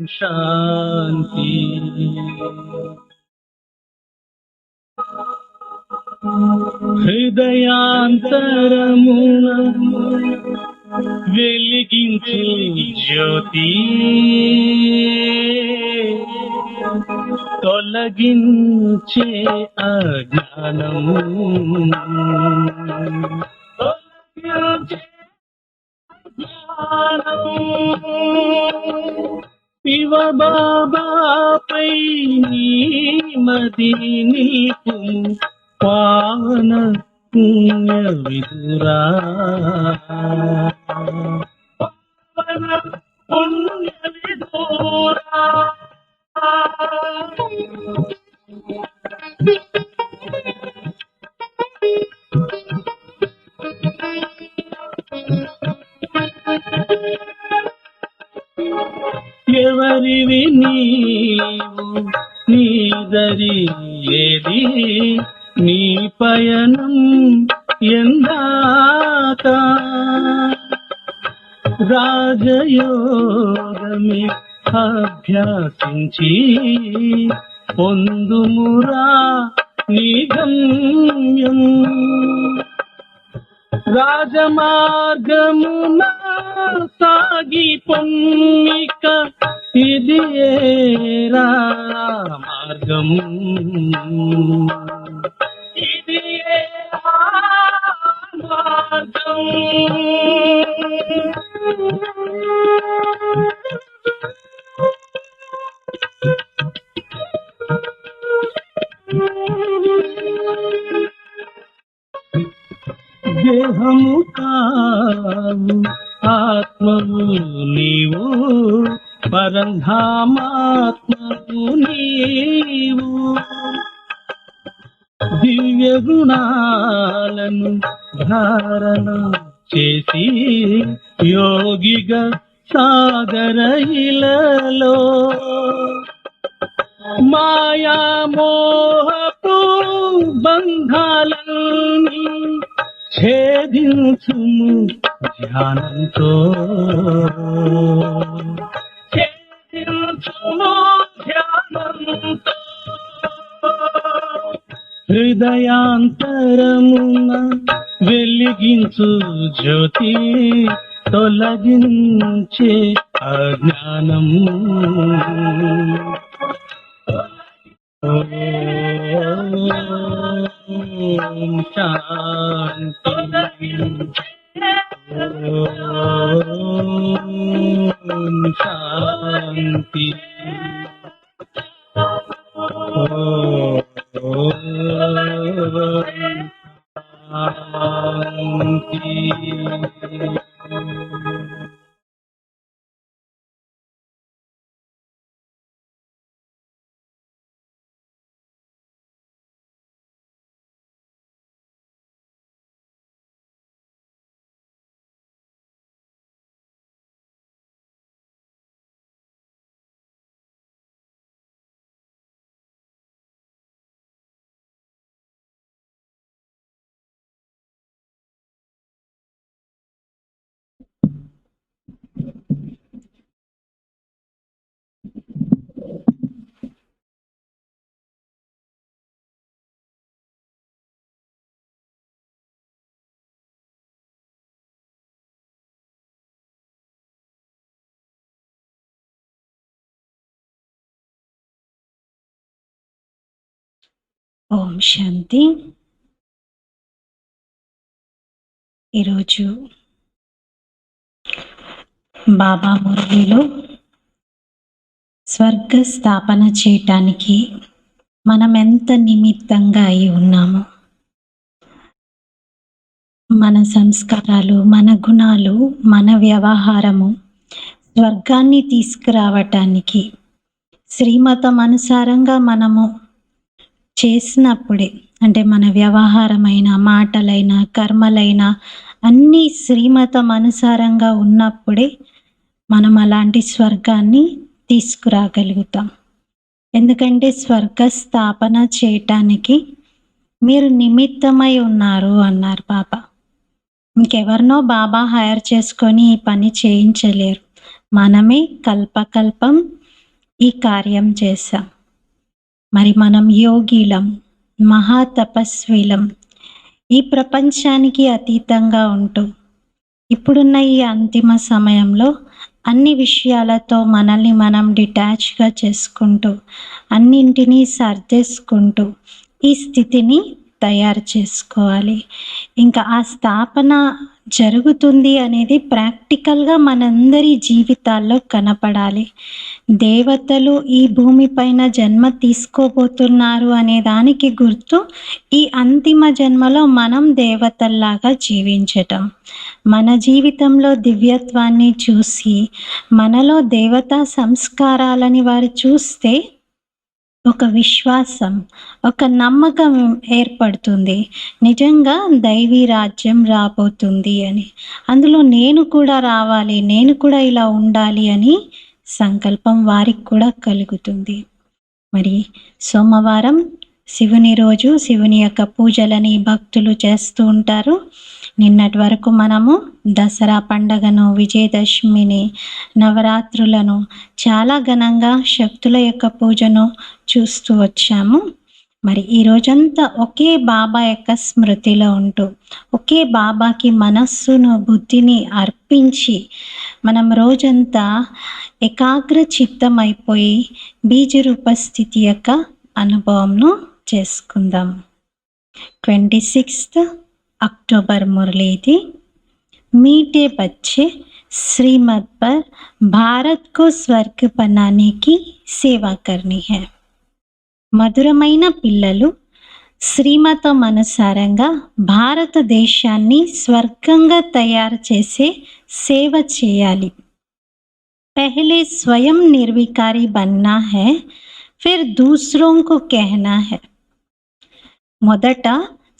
శాంతి. హృదయాంతరమున వెలిగించు జ్యోతి, తొలగించే అజ్ఞానము, శివ బాబాపై నీ మది నిల్పుము, పావన పుణ్య విదురా, పావన పుణ్య విదురా. ఎవరివి నీవు, నీదరి ఏది, నీ పయనం ఎందాక, రాజయోగమే అభ్యాసించి పొందుమురా నీ గమ్యం. రాజమార్గమున సాగి పొమ్మిక, ఇది ఏరా మార్గం, ఇది ఏరా మార్గం. దేహము కావు ఆత్మవు నీవు, పరంధామాత్మవు నీవు. దివ్య గుణాలను ధారణ చేసి యోగిగా సాగర ఇలలో, మాయా మోహపు బంధాలన్నీ ఛేదించుము ధ్యానంతో, ఛేదించుము ధ్యానంతో. హృదయాంతరమున వెలిగించు జ్యోతి, తొలగించే అజ్ఞానం. ఓం శాంతి. ఓం శాంతి. ఓం శాంతి. ఓం శాంతి. ఈరోజు బాబా మురళిలో స్వర్గ స్థాపన చేయటానికి మనం ఎంత నిమిత్తంగా అయి ఉన్నాము, మన సంస్కారాలు, మన గుణాలు, మన వ్యవహారము స్వర్గాన్ని తీసుకురావటానికి శ్రీమతం అనుసారంగా మనము చేసినప్పుడే, అంటే మన వ్యవహారమైన, మాటలైన, కర్మలైన అన్నీ శ్రీమతం అనుసారంగా ఉన్నప్పుడే మనం అలాంటి స్వర్గాన్ని తీసుకురాగలుగుతాం. ఎందుకంటే స్వర్గ స్థాపన చేయటానికి మీరు నిమిత్తమై ఉన్నారు అన్నారు బాబా. ఇంకెవరినో బాబా హైర్ చేసుకొని ఈ పని చేయించలేరు. మనమే కల్పకల్పం ఈ కార్యం చేశాం. మరి మనం యోగిలం, మహాతపస్విలం, ఈ ప్రపంచానికి అతీతంగా ఉంటూ ఇప్పుడున్న ఈ అంతిమ సమయంలో అన్ని విషయాలతో మనల్ని మనం డిటాచ్గా చేసుకుంటూ అన్నింటినీ సర్దేసుకుంటూ ఈ స్థితిని తయారు చేసుకోవాలి. ఇంకా ఆ స్థాపన జరుగుతుంది అనేది ప్రాక్టికల్గా మనందరి జీవితాల్లో కనపడాలి. దేవతలు ఈ భూమిపైన జన్మ తీసుకోబోతున్నారు అనే దానికి గుర్తు ఈ అంతిమ జన్మలో మనం దేవతల్లాగా జీవించటం. మన జీవితంలో దివ్యత్వాన్ని చూసి మనలో దేవతా సంస్కారాలని వారు చూస్తే ఒక విశ్వాసం, ఒక నమ్మకం ఏర్పడుతుంది. నిజంగా దైవీ రాజ్యం రాబోతుంది అని. అందులో నేను కూడా రావాలి, నేను కూడా ఇలా ఉండాలి అని సంకల్పం వారికి కూడా కలుగుతుంది. మరి సోమవారం శివుని రోజు శివుని యొక్క పూజలని భక్తులు చేస్తూ ఉంటారు. నిన్నటి వరకు మనము దసరా పండగను, విజయదశమిని, నవరాత్రులను చాలా ఘనంగా శక్తుల యొక్క పూజను చూస్తూ వచ్చాము. మరి ఈ రోజంతా ఒకే బాబా యొక్క స్మృతిలో ఉంటూ ఒకే బాబాకి మనస్సును, బుద్ధిని అర్పించి మనం రోజంతా ఏకాగ్ర చిత్తం అయిపోయి బీజరూప స్థితి యొక్క అనుభవంను చేసుకుందాం. 26 अक्टूबर मुरली थी। मीठे बच्चे श्रीमत पर भारत को स्वर्ग बनाने की సేవ करनी है. మధురమైన పిల్లలు శ్రీమతం అనుసారంగా భారతదేశాన్ని స్వర్గంగా తయారు చేసే సేవ చేయాలి. पहले स्वयं निर्विकारी बनना है, फिर दूसरों को कहना है. మొదట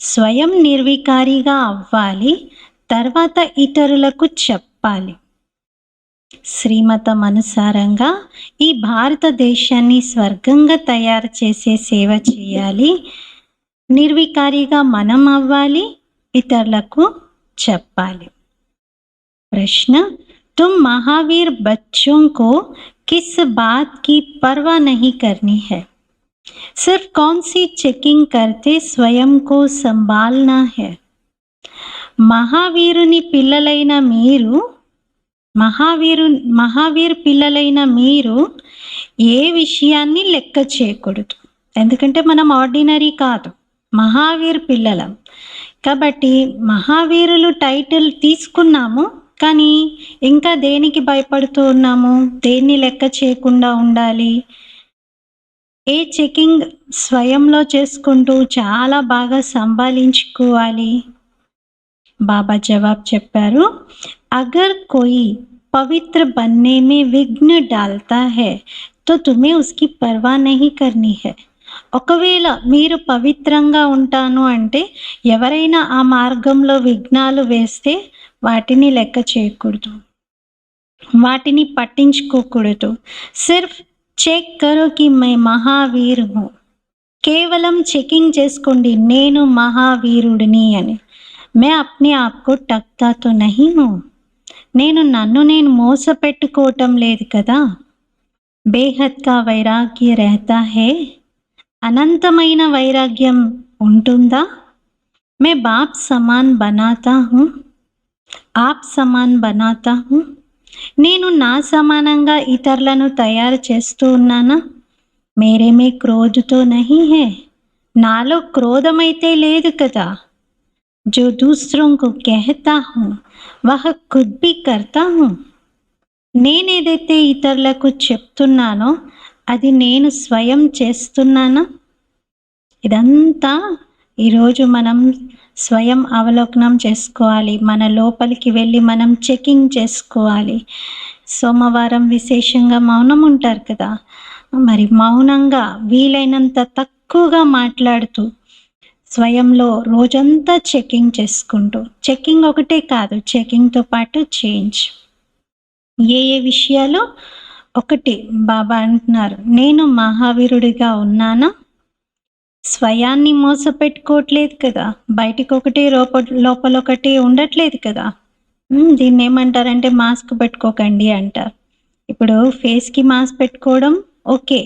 స్వయం నిర్వికారిగా అవ్వాలి, తర్వాత ఇతరులకు చెప్పాలి. శ్రీమతం అనుసారంగా ఈ భారతదేశాన్ని స్వర్గంగా తయారు చేసే సేవ చేయాలి. నిర్వికారిగా మనం అవ్వాలి, ఇతరులకు చెప్పాలి. ప్రశ్న, तुम महावीर बच्चों को किस बात की परवाह नहीं करनी है? सिर्फ कौन सी चेकिंग करते स्वयं को संभालना है. మహావీరుని పిల్లలైన మీరు మహావీర్ పిల్లలైన మీరు ఏ విషయాన్ని లెక్క చేయకూడదు. ఎందుకంటే మనం ఆర్డినరీ కాదు, మహావీర్ పిల్లలం. కాబట్టి మహావీరులు టైటిల్ తీసుకున్నాము, కానీ ఇంకా దేనికి భయపడుతూ ఉన్నాము, దేన్ని లెక్క చేయకుండా ఉండాలి. ఏ చెకింగ్ స్వయంలో చేసుకుంటూ చాలా బాగా సంభాలించుకోవాలి. బాబా జవాబు చెప్పారు, అగర్ కోయి పవిత్ర బన్నే మే విఘ్న డాల్తా హై తో తుమ్హే ఉస్కి పర్వా నహీ కర్నీ హై. ఒకవేళ మీరు పవిత్రంగా ఉంటాను అంటే ఎవరైనా ఆ మార్గంలో విఘ్నాలు వేస్తే వాటిని లెక్క చేయకూడదు, వాటిని పట్టించుకోకూడదు. సిర్ఫ్ చెక్ కరో కి మై మహావీర్ హూ. కేవలం చెకింగ్ చేసుకోండి, నేను మహావీరుడిని అని. మే అప్నే ఆప్కో టక్తా తో నహీ హూ. నేను నన్ను నేను మోసపెట్టుకోవటం లేదు కదా. బేహద్ కా వైరాగ్య రహతా హై. అనంతమైన వైరాగ్యం ఉంటుందా. మే బాప్ సమాన్ బనాతా హూ, ఆప్ సమాన్ బనాతా హూ. నేను నా సమానంగా ఇతరులను తయారు చేస్తూ ఉన్నానా. మేరే మే క్రోధ్ తో నహీ హై. నాలో క్రోధమైతే లేదు కదా. जो दूसरों को कहता हूँ वह खुद भी करता हूँ. నేనేదైతే ఇతరులకు చెప్తున్నానో అది నేను స్వయం చేస్తున్నానా. ఇదంతా ఈరోజు మనం స్వయం అవలోకనం చేసుకోవాలి. మన లోపలికి వెళ్ళి మనం చెకింగ్ చేసుకోవాలి. సోమవారం విశేషంగా మౌనం ఉంటారు కదా, మరి మౌనంగా వీలైనంత తక్కువగా మాట్లాడుతూ స్వయంలో రోజంతా చెకింగ్ చేసుకుంటూ, చెకింగ్ ఒకటే కాదు, చెకింగ్తో పాటు చేంజ్. ఏ ఏ విషయాలు. ఒకటి, బాబా అంటున్నారు, నేను మహావీరుడిగా ఉన్నానా. స్వయాన్ని మోసపెట్టుకోవట్లేదు కదా, బయటికి ఒకటి లోపల ఒకటి ఉండట్లేదు కదా. దీన్ని ఏమంటారంటే మాస్క్ పెట్టుకోకండి అంటారు. ఇప్పుడు ఫేస్కి మాస్క్ పెట్టుకోవడం ఓకే,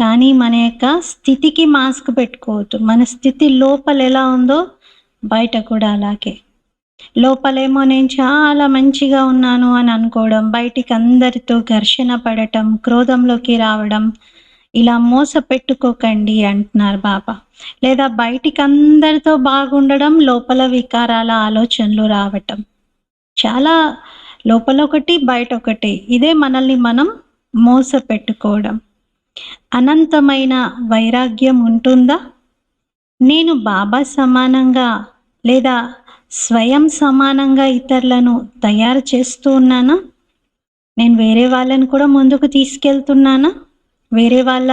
కానీ మన యొక్క స్థితికి మాస్క్ పెట్టుకోవద్దు. మన స్థితి లోపల ఎలా ఉందో బయట కూడా అలాగే. లోపలేమో నేను చాలా మంచిగా ఉన్నాను అని అనుకోవడం, బయటికి అందరితో ఘర్షణ పడటం, క్రోధంలోకి రావడం, ఇలా మోసపెట్టుకోకండి అంటున్నారు బాబా. లేదా బయటికి అందరితో బాగుండడం, లోపల వికారాల ఆలోచనలు రావటం. చాలా లోపల ఒకటి బయట ఒకటి, ఇదే మనల్ని మనం మోసపెట్టుకోవడం. అనంతమైన వైరాగ్యం ఉంటుందా? నేను బాబా సమానంగా లేదా స్వయం సమానంగా ఇతరులను తయారు చేస్తూ ఉన్నానా? నేను వేరే వాళ్ళని కూడా ముందుకు తీసుకెళ్తున్నానా? వేరే వాళ్ళ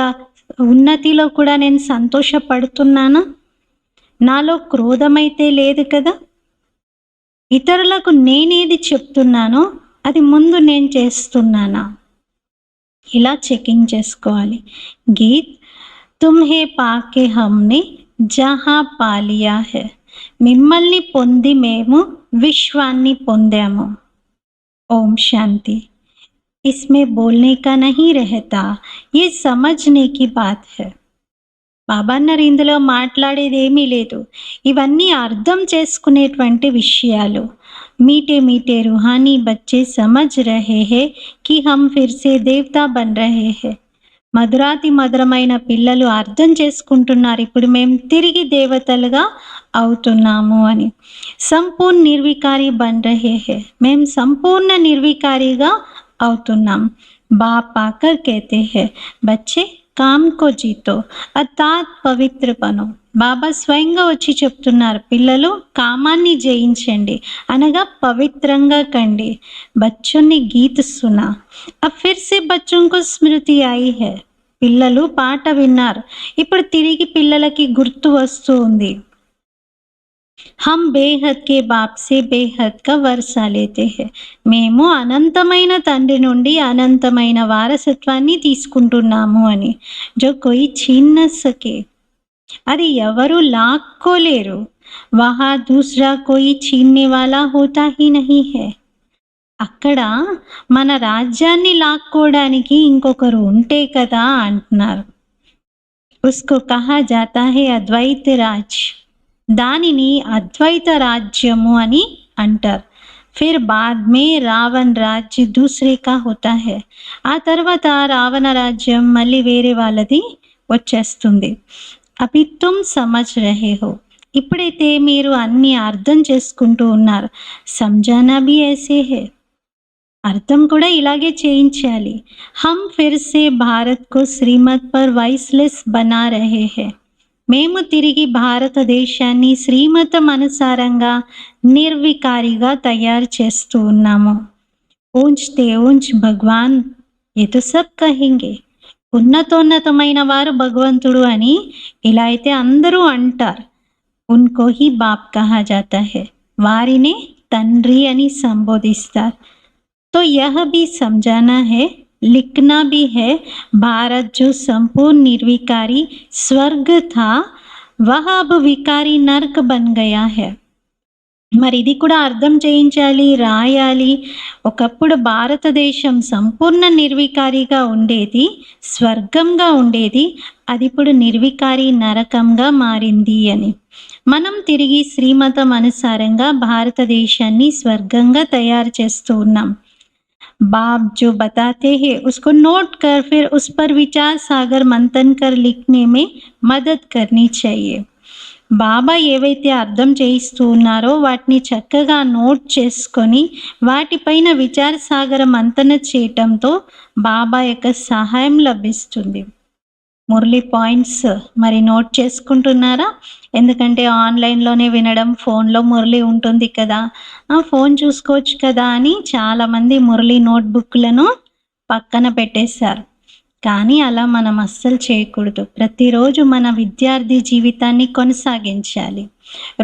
ఉన్నతిలో కూడా నేను సంతోషపడుతున్నానా? నాలో క్రోధమైతే లేదు కదా? ఇతరులకు నేనేది చెప్తున్నానో అది ముందు నేను చేస్తున్నానా? ఇలా చెకింగ్ చేసుకోవాలి. గీత్ తుమ్హే పాకే హమ్నే జహా పాలియా హై, మిమ్మల్ని పొంది మేము విశ్వాన్ని పొందాము. ఓం శాంతి. इसमें बोलने का नहीं रहता, ये समझने की बात है. బాబా అన్నారు ఇందులో మాట్లాడేది ఏమీ లేదు, ఇవన్నీ అర్థం చేసుకునేటువంటి విషయాలు. మీటే మీటే रूहानी बच्चे समझ रहे हैं कि हम फिर से देवता बन रहे हैं. మధురాతి మధురమైన పిల్లలు అర్థం చేసుకుంటున్నారు, ఇప్పుడు మేము తిరిగి దేవతలుగా అవుతున్నాము అని. సంపూర్ణ నిర్వికారి బన్ రహే హే, మేము సంపూర్ణ నిర్వికారిగా అవుతున్నాం. బాప్ ఆకర్ कहते हैं बच्चे काम को जीतो అర్థాత్ పవిత్ర బనో. బాబా స్వయంగా వచ్చి చెప్తున్నారు, పిల్లలు కామాన్ని జయించండి అనగా పవిత్రంగా కండి. బచ్చోं ने गीत सुना, अब फिर से बच्चों को स्मृति आई है. పిల్లలు పాట విన్నారు, ఇప్పుడు తిరిగి పిల్లలకి గుర్తు వస్తూ ఉంది. హమ్ బేహద్ కే బాప్ సే బేహద్ కా వర్షా లేతే హై, మేము అనంతమైన తండ్రి నుండి అనంతమైన వారసత్వాన్ని తీసుకుంటున్నాము అని. జో కోయి ఛీన్ న సకే, అది ఎవరు లాక్కోలేరు. వహా దూసరా కోయి ఛీన్నే వాలా హోతా హీ నహీ హై, అక్కడ మన రాజ్యాన్ని లాక్కోవడానికి ఇంకొకరు ఉంటే కదా అంటున్నారు. ఉస్కో కహా జాతా హై అద్వైత రాజ్, దానిని అద్వైత రాజ్యము అని అంటారు. ఫిర్ బాద్ మే రావణ్ రాజ్య దూసరే కా హోతా హై, ఆ తర్వాత రావణ రాజ్యం మళ్ళీ వేరే వాళ్ళది వచ్చేస్తుంది. అభి తుమ్ సమజ్ రహే హో, ఇప్పుడైతే మీరు అన్ని అర్థం చేసుకుంటూ ఉన్నారు. సంజానా భీ ఐసే హై, అర్థం కూడా ఇలాగే చేయించాలి. హమ్ ఫిర్ సే భారత్ కో శ్రీమత్ పర్ వైస్లెస్ బనా రహే హై, మేము తిరిగి భారతదేశాన్ని శ్రీమతం అనుసారంగా నిర్వికారిగా తయారు చేస్తూ ఉన్నాము. ఊంచ్తే ఊంచ్ భగవాన్ ఏ తో సబ్ కహెంగే, ఉన్నతోన్నతమైన వారు భగవంతుడు అని ఇలా అయితే అందరూ అంటారు. ఉన్కో హీ బాప్ కహా జాతా హై, వారినే తండ్రి అని సంబోధిస్తారు. तो यह भी समझाना है, लिखना भी है, भारत जो संपूर्ण निर्विकारी स्वर्ग था वह अब विकारी नर्क बन गया है. మరి ఇది కూడా అర్థం చేయించాలి, రాయాలి. ఒకప్పుడు భారతదేశం సంపూర్ణ నిర్వికారిగా ఉండేది, స్వర్గంగా ఉండేది, అది ఇప్పుడు నిర్వికారి నరకంగా మారింది అని. మనం తిరిగి శ్రీమతం అనుసారంగా భారతదేశాన్ని స్వర్గంగా తయారు చేస్తూ ఉన్నాం. बाप जो बताते हैं उसको नोट कर फिर उस पर विचार सागर मंथन कर लिखने में मदद करनी चाहिए. బాబా ఏవైతే అర్థం చేయిస్తూ ఉన్నారో వాటిని చక్కగా నోట్ చేసుకొని వాటిపైన విచార సాగర మంతన చేయటంతో బాబా యొక్క సహాయం లభిస్తుంది. మురళి పాయింట్స్ మరి నోట్ చేసుకుంటున్నారా? ఎందుకంటే ఆన్లైన్లోనే వినడం, ఫోన్లో మురళి ఉంటుంది కదా, ఫోన్ చూసుకోవచ్చు కదా అని చాలామంది మురళి నోట్బుక్లను పక్కన పెట్టేశారు. కానీ అలా మనం అస్సలు చేయకూడదు. ప్రతిరోజు మన విద్యార్థి జీవితాన్ని కొనసాగించాలి.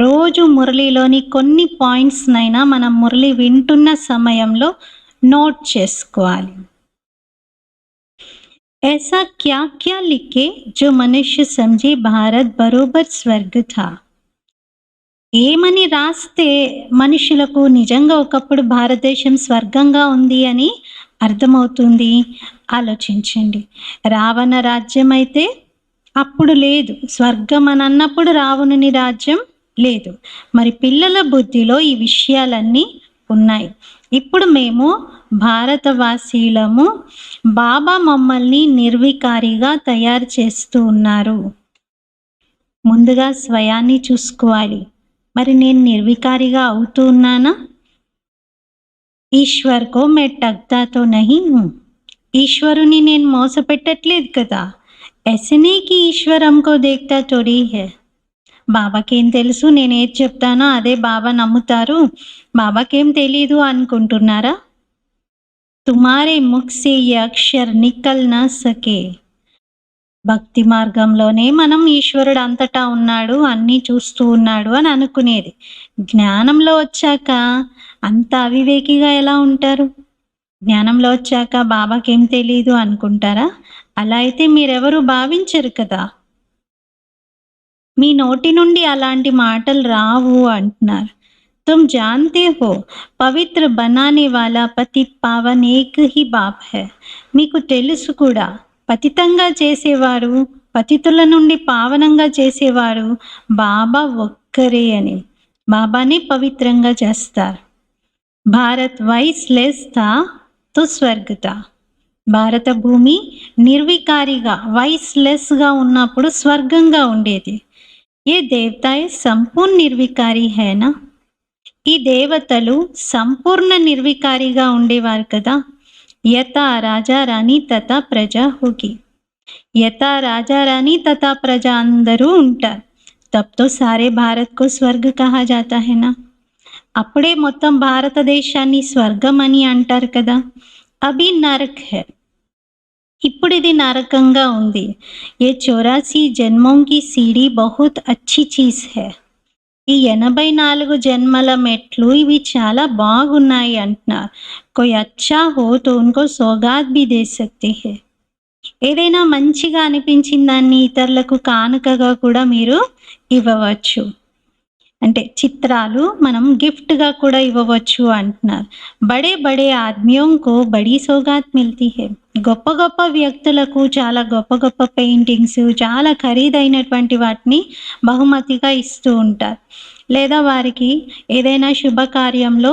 రోజు మురళిలోని కొన్ని పాయింట్స్నైనా మనం మురళి వింటున్న సమయంలో నోట్ చేసుకోవాలి. ऐसा क्या क्या लिखे जो मनुष्य समझे भारत बरोबर स्वर्ग था. ఏమని రాస్తే మనుషులకు నిజంగా ఒకప్పుడు భారతదేశం స్వర్గంగా ఉంది అని అర్థమవుతుంది. ఆలోచించండి. రావణ రాజ్యం అయితే అప్పుడు లేదు. స్వర్గం అని అన్నప్పుడు రావణుని రాజ్యం లేదు. మరి పిల్లల బుద్ధిలో ఈ విషయాలన్నీ ఉన్నాయి. ఇప్పుడు మేము భారతవాసీలము. బాబా మమ్మల్ని నిర్వికారిగా తయారు చేస్తూ ఉన్నారు. ముందుగా స్వయాన్ని చూసుకోవాలి. మరి నేను నిర్వికారిగా అవుతూ ఉన్నానా? ఈశ్వర్ కో మే టక్తా తో నహీ హూ. ఈశ్వరుని నేను మోసపెట్టట్లేదు కదా. ऐसे नहीं कि ఈశ్వర్ हमको देखता थोड़ी है. బాబాకేం తెలుసు, నేను ఏది చెప్తానో అదే బాబా నమ్ముతారు, బాబాకేం తెలీదు అనుకుంటున్నారా? తుమారే ముఖ్ సే యే అక్షర్ నికల్ నా సకే. భక్తి మార్గంలోనే మనం ఈశ్వరుడు అంతటా ఉన్నాడు, అన్నీ చూస్తూ ఉన్నాడు అని అనుకునేది. జ్ఞానంలో వచ్చాక అంత అవివేకిగా ఎలా ఉంటారు? జ్ఞానంలో వచ్చాక బాబాకేం తెలీదు అనుకుంటారా? అలా అయితే మీరెవరు భావించరు కదా. మీ నోటి నుండి అలాంటి మాటలు రావు అంటున్నారు. తుమ్ జాన్తే హో పవిత్ర బనానే వాలా పతిత్ పావన్ ఏక్ హీ బాప్ హై. మీకు తెలుసు కూడా, పతితంగా చేసేవాడు, పతితుల నుండి పావనంగా చేసేవాడు బాబా ఒక్కరే అని. బాబానే పవిత్రంగా చేస్తారు. భారత్ వైస్లెస్ థా తో స్వర్గ్ థా. భారత భూమి నిర్వికారిగా వైస్లెస్గా ఉన్నప్పుడు స్వర్గంగా ఉండేది. ఏ దేవతాయే సంపూర్ణ నిర్వికారి హేనా. ఈ దేవతలు సంపూర్ణ నిర్వికారిగా ఉండేవారు కదా. యథా రాజా రాణి తథా ప్రజ హోగి. యథా రాజా రాణి తథా ప్రజ అందరూ ఉంటారు. తబ్ తో సారే భారత్ కో స్వర్గ్ కహా జాతా హై నా. అప్పుడే మొత్తం భారతదేశాన్ని స్వర్గం అని అంటారు కదా. అభి నరక్ హై. ఇప్పుడు ఇది నరకంగా ఉంది. ఏ 84 జన్మోं की सीढ़ी बहुत अच्छी चीज है. ఈ 84 జన్మల మెట్లు ఇవి చాలా బాగున్నాయి అంటున్నారు. कोई अच्छा हो तो उनको सौगात भी दे सकते हैं. ఏదైనా మంచిగా అనిపించిన దాన్ని ఇతరులకు కానుకగా కూడా మీరు ఇవ్వవచ్చు. అంటే చిత్రాలు మనం గిఫ్ట్గా కూడా ఇవ్వవచ్చు అంటున్నారు. బడే బడే ఆద్మియోం కో బడీ సౌగాత్ మిల్తీ హై. గొప్ప గొప్ప వ్యక్తులకు చాలా గొప్ప గొప్ప పెయింటింగ్స్, చాలా ఖరీదైనటువంటి వాటిని బహుమతిగా ఇస్తూ ఉంటారు. లేదా వారికి ఏదైనా శుభకార్యంలో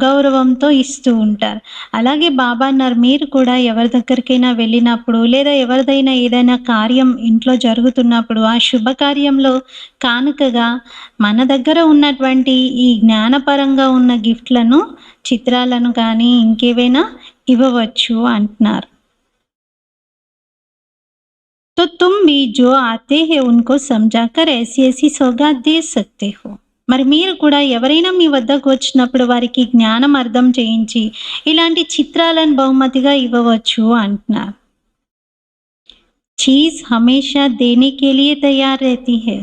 గౌరవంతో ఇస్తూ ఉంటారు. అలాగే బాబా అన్నారు, మీరు కూడా ఎవరి దగ్గరికైనా వెళ్ళినప్పుడు లేదా ఎవరిదైనా ఏదైనా కార్యం ఇంట్లో జరుగుతున్నప్పుడు ఆ శుభకార్యంలో కానుకగా మన దగ్గర ఉన్నటువంటి ఈ జ్ఞానపరంగా ఉన్న గిఫ్ట్లను, చిత్రాలను కానీ ఇంకేవైనా ఇవ్వవచ్చు అంటున్నారు. तो तुम भी जो आते हैं उनको समझाकर ऐसी ऐसी सौगात दे सकते हो. మరి మీరు కూడా ఎవరైనా మీ వద్దకు వచ్చినప్పుడు వారికి జ్ఞానం అర్థం చేయించి ఇలాంటి చిత్రాలను బహుమతిగా ఇవ్వవచ్చు అంటున్నారు. చీజ్ హమేషా దేనే కే లియే తయార్ रहती है.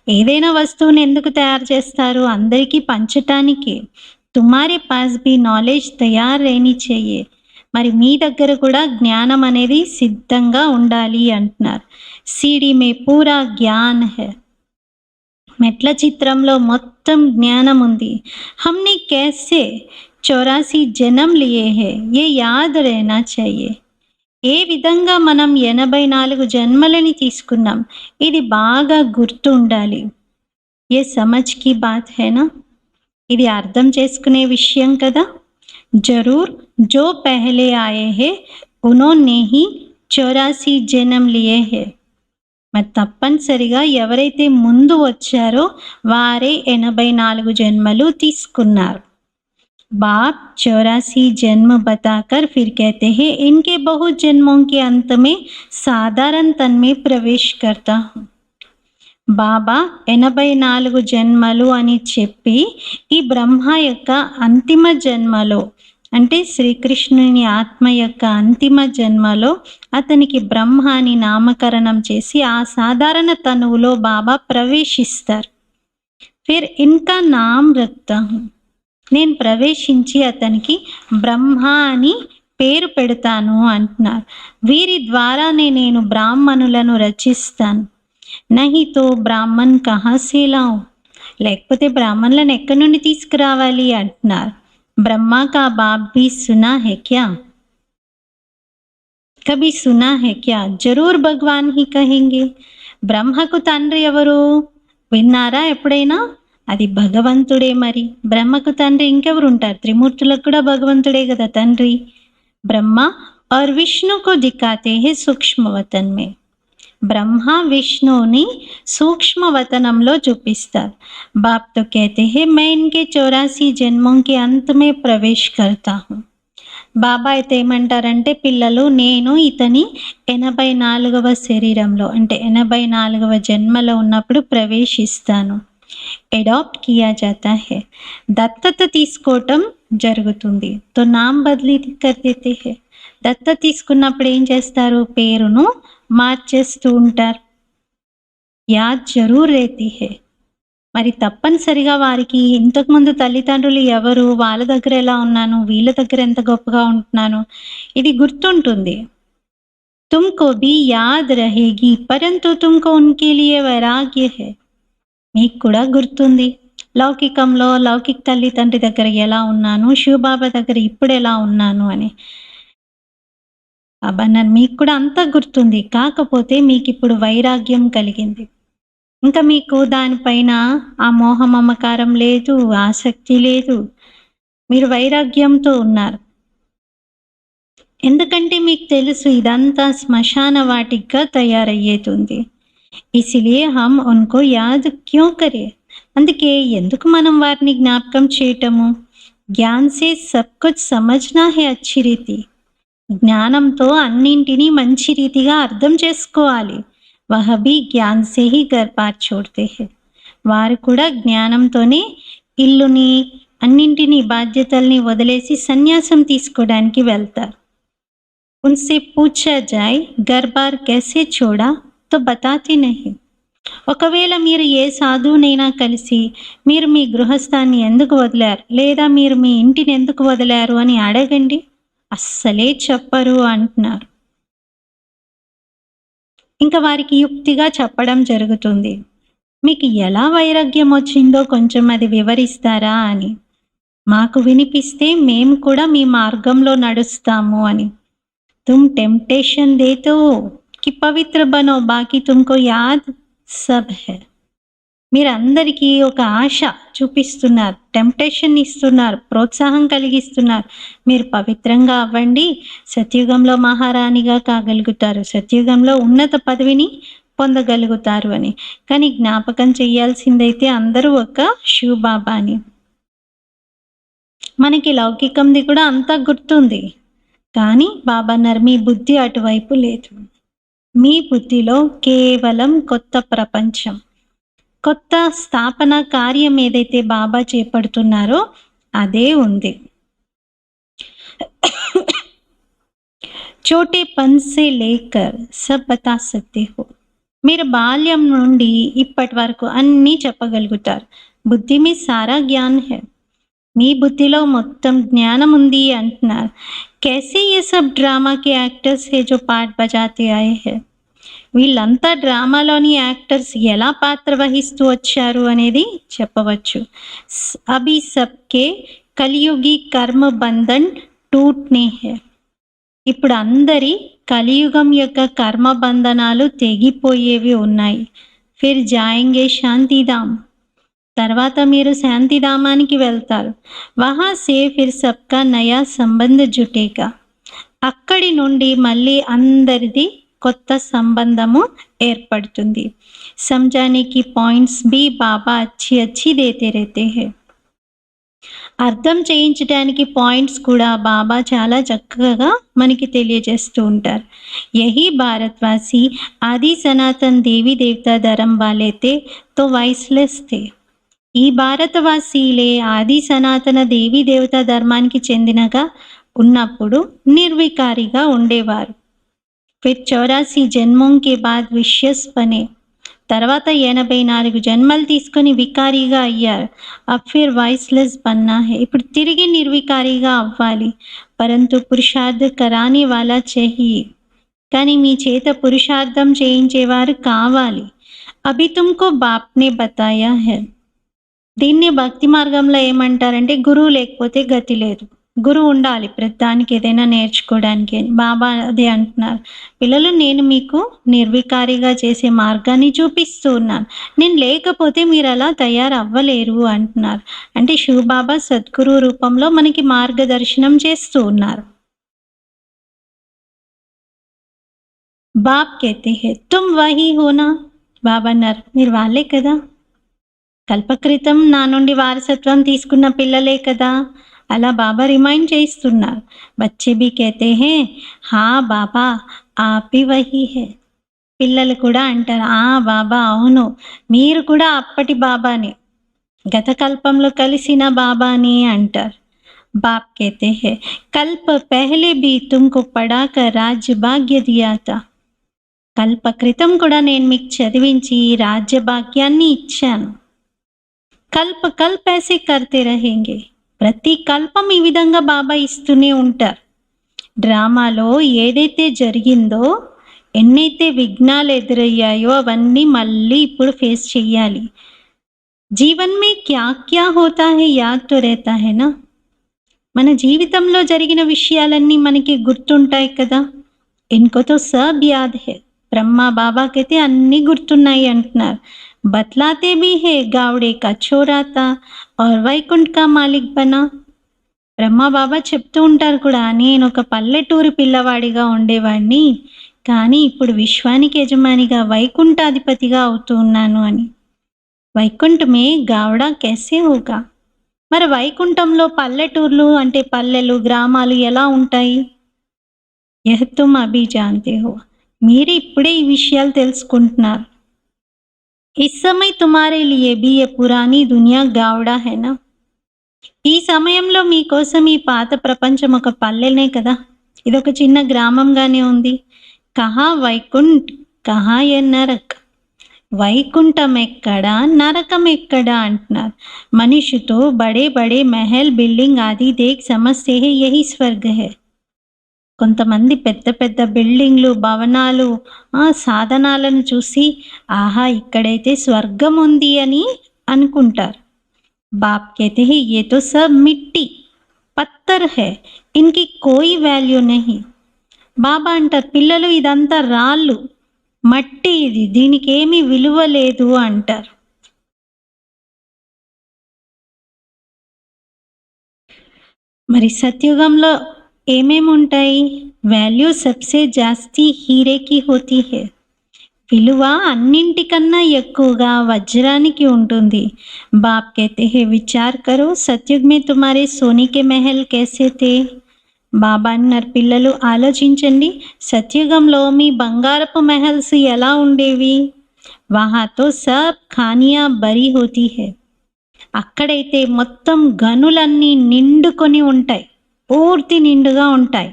ఏదైనా వస్తువుని ఎందుకు తయారు చేస్తారు? అందరికీ పంచటానికే. తుమారే పాస్ భీ నాలెడ్జ్ తయార్ रहनी चाहिए. మరి మీ దగ్గర కూడా జ్ఞానం అనేది సిద్ధంగా ఉండాలి అంటున్నారు. సీడీ మే పూరా జ్ఞాన్ హై. మెట్ల చిత్రంలో మొత్తం జ్ఞానం ఉంది. హమ్నే कैसे 84 జన్మ लिए हैं ये याद रहना चाहिए. ఏ విధంగా మనం 84 జన్మలని తీసుకున్నాం, ఇది బాగా గుర్తు ఉండాలి. ఏ సమజ్ కి బాత్ హై నా. ఇది అర్థం చేసుకునే విషయం కదా. జరూర్ जो पहले आए हैं उन्होंने ही 84 జన్మ लिए हैं. మరి తప్పనిసరిగా ఎవరైతే ముందు వచ్చారో వారే 84 జన్మలు తీసుకున్నారు. बाप 84 जन्म बताकर फिर कहते हैं इनके बहुत जन्मों के अंत में साधारण तन में प्रवेश करता हूँ. బాబా 84 జన్మలు అని చెప్పి ఈ బ్రహ్మ యొక్క అంతిమ జన్మలో, అంటే శ్రీకృష్ణుని ఆత్మ యొక్క అంతిమ జన్మలో అతనికి బ్రహ్మ అని నామకరణం చేసి ఆ సాధారణ తనువులో బాబా ప్రవేశిస్తారు. ఫిర్ ఇన్కా నామ్ రక్తా హూ. నేను ప్రవేశించి అతనికి బ్రహ్మ అని పేరు పెడతాను అంటున్నారు. వీరి ద్వారానే నేను బ్రాహ్మణులను రచిస్తాను. నహి తో బ్రాహ్మణ్ కహా సే లాऊं, లేకపోతే బ్రాహ్మణులను ఎక్కడి నుండి తీసుకురావాలి అంటున్నారు. బ్రహ్మ కా బాప్ భీ సునా హై క్యా, కభీ సునా హై క్యా, జరూర్ భగవాన్ హీ కహెంగే. బ్రహ్మకు తండ్రి ఎవరు విన్నారా ఎప్పుడైనా? అది భగవంతుడే. మరి బ్రహ్మకు తండ్రి ఇంకెవరు ఉంటారు? త్రిమూర్తులకు కూడా భగవంతుడే కదా తండ్రి. బ్రహ్మ और विष्णु को दिखाते हैं सूक्ष्म वतन में. బ్రహ్మ విష్ణువుని సూక్ష్మ వతనంలో చూపిస్తారు. बाप तो कहते हैं मैं इनके 84 जन्मों के अंत में प्रवेश करता हूँ. బాబా అయితే ఏమంటారంటే, పిల్లలు నేను ఇతని 84వ శరీరంలో అంటే 84వ జన్మలో ఉన్నప్పుడు ప్రవేశిస్తాను. అడాప్ట్ కియా జాతా హై, దత్తత తీసుకోవటం జరుగుతుంది. తో నామ్ బదిలీ కర్ దేతే హై, దత్తత తీసుకున్నప్పుడు ఏం చేస్తారు? పేరును మార్చేస్తూ ఉంటారు. యాద్ జరూర్ రేతీ హై, మరి తప్పనిసరిగా వారికి ఇంతకుముందు తల్లిదండ్రులు ఎవరు, వాళ్ళ దగ్గర ఎలా ఉన్నాను, వీళ్ళ దగ్గర ఎంత గొప్పగా ఉంటున్నాను, ఇది గుర్తుంటుంది. తుమ్కో భీ యాద్ రహేగి పరంతు తుమ్కో ఉన్కే లియే వైరాగ్య హై, మీకు కూడా గుర్తుంది లౌకికంలో లౌకిక తల్లిదండ్రి దగ్గర ఎలా ఉన్నాను, శివబాబా దగ్గర ఇప్పుడు ఎలా ఉన్నాను అని. బాబా అన్నారు, మీకు కూడా అంతా గుర్తుంది, కాకపోతే మీకు ఇప్పుడు వైరాగ్యం కలిగింది. ఇంకా మీకు దానిపైన ఆ మోహ మమకారం లేదు, ఆసక్తి లేదు, మీరు వైరాగ్యంతో ఉన్నారు. ఎందుకంటే మీకు తెలుసు ఇదంతా శ్మశాన వాటిగా తయారయ్యేతుంది. ఇసిలియే హమ్ ఉన్కో యాద్ క్యూ కరే, అందుకే ఎందుకు మనం వారిని జ్ఞాపకం చేయటము? జ్ఞాన్ సే సబ్ కుచ్ సమజ్నా హై అచ్చి రీతి, జ్ఞానంతో అన్నింటినీ మంచి రీతిగా అర్థం చేసుకోవాలి. వహ భీ జ్ఞాన్ సే హీ ఘర్ బార్ చోడ్తే హై, వారు కూడా జ్ఞానంతోనే ఇల్లుని అన్నింటినీ బాధ్యతల్ని వదిలేసి సన్యాసం తీసుకోవడానికి వెళ్తారు. ఉన్సే పూఛా జాయ్ ఘర్ బార్ कैसे छोड़ा तो बताते नहीं, ఒకవేళ మీరు ఏ సాధువునైనా కలిసి మీరు మీ గృహస్థాన్ని ఎందుకు వదిలారు, లేదా మీరు మీ ఇంటిని ఎందుకు వదిలారు అని అడగండి, అస్సలే చెప్పరు అంటున్నారు. ఇంకా వారికి యుక్తిగా చెప్పడం జరుగుతుంది. మీకు ఎలా వైరాగ్యం వచ్చిందో కొంచెం అది వివరిస్తారా అని. మాకు వినిపిస్తే మేము కూడా మీ మార్గంలో నడుస్తాము అని. తుమ్ టెంప్టేషన్ దేతో కి పవిత్ర బనో, బాకీ తుమ్కో యాద్ సబ్ హై. మీరందరికీ ఒక ఆశ చూపిస్తున్నారు, టెంప్టేషన్ ఇస్తున్నారు, ప్రోత్సాహం కలిగిస్తున్నారు. మీరు పవిత్రంగా అవ్వండి, సత్యుగంలో మహారాణిగా కాగలుగుతారు, సత్యుగంలో ఉన్నత పదవిని పొందగలుగుతారు అని. కానీ జ్ఞాపకం చేయాల్సిందైతే అందరూ ఒక శివబాబాని. మనకి లౌకికంది కూడా అంతా గుర్తుంది, కానీ బాబా అన్నారు మీ బుద్ధి అటువైపు లేదు. మీ బుద్ధిలో కేవలం కొత్త ప్రపంచం, కొత్త స్థాపన కార్యం ఏదైతే బాబా చేపడుతున్నారో అదే ఉంది. చోటే పన్ సే లేకర్ సబ్ బతా సక్తే హో, మీరు బాల్యం నుండి ఇప్పటి వరకు అన్నీ చెప్పగలుగుతారు. బుద్ధి మీ సారా జ్ఞాన్ హై, మీ బుద్ధిలో మొత్తం జ్ఞానం ఉంది అంటున్నారు. कैसे ये सब ड्रामा के యాక్టర్స్ है जो పాట బజాతే ఆए हैं, వీళ్ళంతా డ్రామాలోని యాక్టర్స్ ఎలా పాత్ర వహిస్తూ వచ్చారు అనేది చెప్పవచ్చు. అభి సబ్కే కలియుగి కర్మ బంధన్ టూట్నే హై, ఇప్పుడు అందరి కలియుగం యొక్క కర్మ బంధనాలు తెగిపోయేవి ఉన్నాయి. ఫిర్ జాయింగే శాంతిధామ్, తర్వాత మీరు శాంతిధామానికి వెళ్తారు. వహా సే ఫిర్ సబ్కా నయా సంబంధ జుటేగా, అక్కడి నుండి మళ్ళీ అందరిది కొత్త సంబంధము ఏర్పడుతుంది. సమజానేకి పాయింట్స్ బి బాబా అచ్చి అచ్చి దేతే రేతే హై, అర్థం చేయించడానికి పాయింట్స్ కూడా బాబా చాలా చక్కగా మనకి తెలియజేస్తూ ఉంటారు. యహీ భారత్వాసి ఆది సనాతన్ దేవి దేవతా ధరం వాలేతే తో వాయిస్లెస్ थे, ఈ భారతవాసీలే ఆది సనాతన దేవీ దేవతా ధర్మానికి చెందినగా ఉన్నప్పుడు నిర్వికారిగా ఉండేవారు. ఫిర్ 84 జన్మోం కే బాద్ విషయస్ బనే, తర్వాత 84 జన్మలు తీసుకొని వికారిగా అయ్యారు. అబ్ ఫిర్ వాయిస్లెస్ బన్నా హై, ఇప్పుడు తిరిగి నిర్వికారిగా అవ్వాలి. परंतु पुरुषार्थ कराने वाला चाहिए కానీ మీ చేత పురుషార్థం చేయించేవారు కావాలి. అభి తుమ్కో బాప్నే బతాయా హై. దీన్ని భక్తి మార్గంలో ఏమంటారంటే గురువు లేకపోతే గతి లేదు. గురువు ఉండాలి ప్రతిదానికి ఏదైనా నేర్చుకోవడానికి అని బాబా అదే అంటున్నారు. పిల్లలు నేను మీకు నిర్వికారిగా చేసే మార్గాన్ని చూపిస్తూ ఉన్నాను. నేను లేకపోతే మీరు అలా తయారవ్వలేరు అంటున్నారు. అంటే శివబాబా సద్గురు రూపంలో మనకి మార్గదర్శనం చేస్తూ ఉన్నారు. బాప్ कहते हैं तुम वही हो ना. బాబా అన్నారు మీరు వాళ్ళే కదా, కల్పక్రితం నా నుండి వారసత్వం తీసుకున్న పిల్లలే కదా. అలా బాబా రిమైండ్ చేస్తున్నారు. బచ్చే భీ कहते हैं हाँ బాబా आप ही वही है. పిల్లలు కూడా అంటారు ఆ బాబా అవును మీరు కూడా అప్పటి బాబానే, గత కల్పంలో కలిసిన బాబాని అంటారు. बाप कहते हैं कल्प पहले भी तुमको पढ़ाकर राज्य भाग्य दिया था. కల్ప క్రితం కూడా నేను మీకు చదివించి రాజ్య భాగ్యాన్ని ఇచ్చాను. కల్ప కల్ప ऐसे करते रहेंगे. ప్రతి కల్పం ఈ విధంగా బాబా ఇస్తూనే ఉంటారు. డ్రామాలో ఏదైతే జరిగిందో, ఎన్నైతే విఘ్నాలు ఎదురయ్యాయో అవన్నీ మళ్ళీ ఇప్పుడు ఫేస్ చెయ్యాలి. జీవన్ మే క్యా క్యా హోతా హై యాద్ తో रहता है ना. మన జీవితంలో జరిగిన విషయాలన్నీ మనకి గుర్తుంటాయి కదా. ఇన్కో తో సబ్ యాద్ హై. బ్రహ్మ బాబాకైతే అన్నీ గుర్తున్నాయి అంటున్నారు. బత్లాతే భీ హే గావడే కా చోరా తా और వైకుంఠ్ కా మాలిక్ బనా. బ్రహ్మ బాబా చెప్తూ ఉంటారు కూడా నేను ఒక పల్లెటూరు పిల్లవాడిగా ఉండేవాడిని, కానీ ఇప్పుడు విశ్వానికి యజమానిగా వైకుంఠాధిపతిగా అవుతూ ఉన్నాను అని. వైకుంఠమే గావడా कैसे होगा. మరి వైకుంఠంలో పల్లెటూర్లు అంటే పల్లెలు గ్రామాలు ఎలా ఉంటాయి. యహ్ తుమ్ అభి జాన్తే హో. మీరు ఇప్పుడే ఈ విషయాలు తెలుసుకుంటున్నారు. ఇస్ సమయ్ తుమారే లియే భీ యే పురానీ దునియా గావడా హై నా. ఈ సమయంలో మీకోసం ఈ పాత ప్రపంచం ఒక పల్లెనే కదా, ఇదొక చిన్న గ్రామంగానే ఉంది. కహా వైకుంఠ్ కహా యే నరక్. వైకుంఠం ఎక్కడా నరకం ఎక్కడా అంటున్నారు. మనిషితో బడే బడే మహల్ బిల్డింగ్ ఆది దేక్ సమస్తే హై యహీ స్వర్గ హై. కొంతమంది పెద్ద పెద్ద బిల్డింగ్లు భవనాలు సాధనాలను చూసి ఆహా ఇక్కడైతే స్వర్గం ఉంది అని అనుకుంటారు. బాప్ कहते हैं ये तो सब मिट्टी पत्थर है इनकी कोई వాల్యూ नहीं. బాబా అంటారు పిల్లలు ఇదంతా రాళ్ళు మట్టి, ఇది దీనికి ఏమీ విలువ లేదు అంటారు. మరి సత్యుగంలో ఏమేమి ఉంటాయి. వాల్యూ సబ్సే జాస్తి హీరేకి హోతీ హై. విలువ అన్నింటికన్నా ఎక్కువగా వజ్రానికి ఉంటుంది. బాప్ कहते हैं విచార్ కరో సత్యుగ్ మే తుమారే సోనే కే మహల్ कैसे थे. బాబా అన్నారు పిల్లలు ఆలోచించండి సత్యుగంలో మీ బంగారపు మహల్స్ ఎలా ఉండేవి. వహా తో సబ్ ఖానియా బరీ హోతీ హై. అక్కడైతే మొత్తం గనులన్నీ నిండుకొని ఉంటాయి, పూర్తి నిండుగా ఉంటాయి.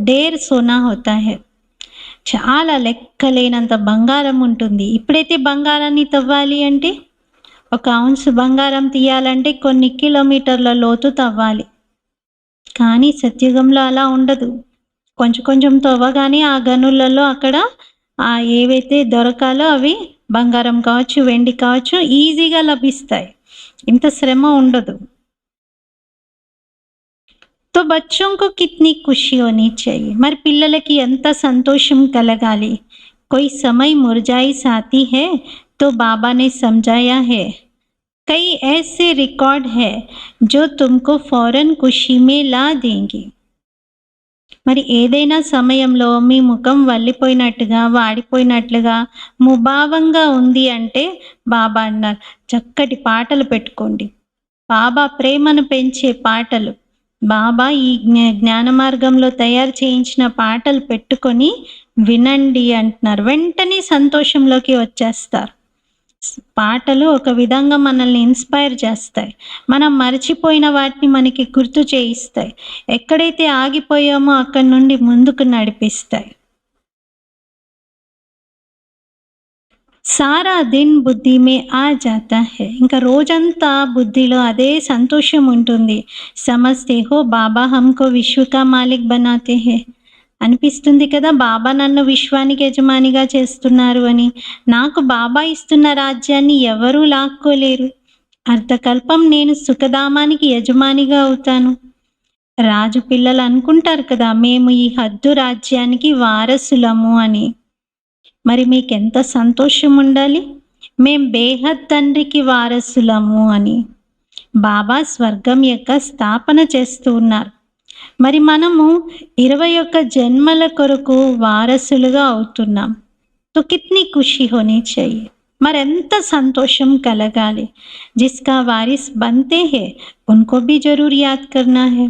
డేర్ సోనా హోతా హై. చాలా లెక్కలేనంత బంగారం ఉంటుంది. ఇప్పుడైతే బంగారాన్ని తవ్వాలి అంటే, ఒక ఔన్స్ బంగారం తీయాలంటే కొన్ని కిలోమీటర్ల లోతు తవ్వాలి. కానీ సత్యుగంలో అలా ఉండదు. కొంచెం కొంచెం తవ్వగానే ఆ గనులలో అక్కడ ఏవైతే దొరకాలో అవి బంగారం కావచ్చు వెండి కావచ్చు ఈజీగా లభిస్తాయి. ఇంత శ్రమ ఉండదు. तो बच्चों को कितनी खुशी होनी चाहिए. మరి పిల్లలకి ఎంత సంతోషం కలగాలి. कोई समय मुरझाई आती है तो बाबा ने समझाया है कई ऐसे रिकॉर्ड है जो तुमको फौरन खुशी में ला देंगे. మరి ఏదైనా సమయంలో మీ ముఖం వల్లిపోయినట్టుగా వాడిపోయినట్లుగా ముభావంగా ఉంది అంటే బాబా అన్నారు చక్కటి పాటలు పెట్టుకోండి. బాబా ప్రేమను పెంచే పాటలు, బాబా ఈ జ్ఞాన మార్గంలో తయారు చేయించిన పాటలు పెట్టుకొని వినండి అంటున్నారు. వెంటనే సంతోషంలోకి వచ్చేస్తారు. పాటలు ఒక విధంగా మనల్ని ఇన్స్పైర్ చేస్తాయి. మనం మర్చిపోయిన వాటిని మనకి గుర్తు చేయిస్తాయి. ఎక్కడైతే ఆగిపోయామో అక్కడి నుండి ముందుకు నడిపిస్తాయి. సారా దిన్ బుద్ధి మే ఆ జాతా హై. ఇంకా రోజంతా బుద్ధిలో అదే సంతోషం ఉంటుంది. సమజ్తే హో బాబా హమ్కో విశ్వ కా మాలిక్ బనాతే హై. అనిపిస్తుంది కదా, బాబా నన్ను విశ్వానికి యజమానిగా చేస్తున్నారు అని. నాకు బాబా ఇస్తున్న రాజ్యాన్ని ఎవరూ లాక్కోలేరు. అర్ధకల్పం నేను సుఖధామానికి యజమానిగా అవుతాను. రాజు పిల్లలు అనుకుంటారు కదా, మేము ఈ హద్దు రాజ్యానికి వారసులము అని. మరి మీకెంత సంతోషం ఉండాలి, మేం బేహద్ తండ్రికి వారసులము అని. బాబా స్వర్గం యొక్క స్థాపన చేస్తూ ఉన్నారు. మరి మనము 21 జన్మల కొరకు వారసులుగా అవుతున్నాం. తో కిత్నీ ఖుషి హోనీ చాహియే. మరెంత సంతోషం కలగాలి. జిస్కా వారిస్ బంతే హే ఉన్కో భీ జరూర్ యాద్ కర్నా హే.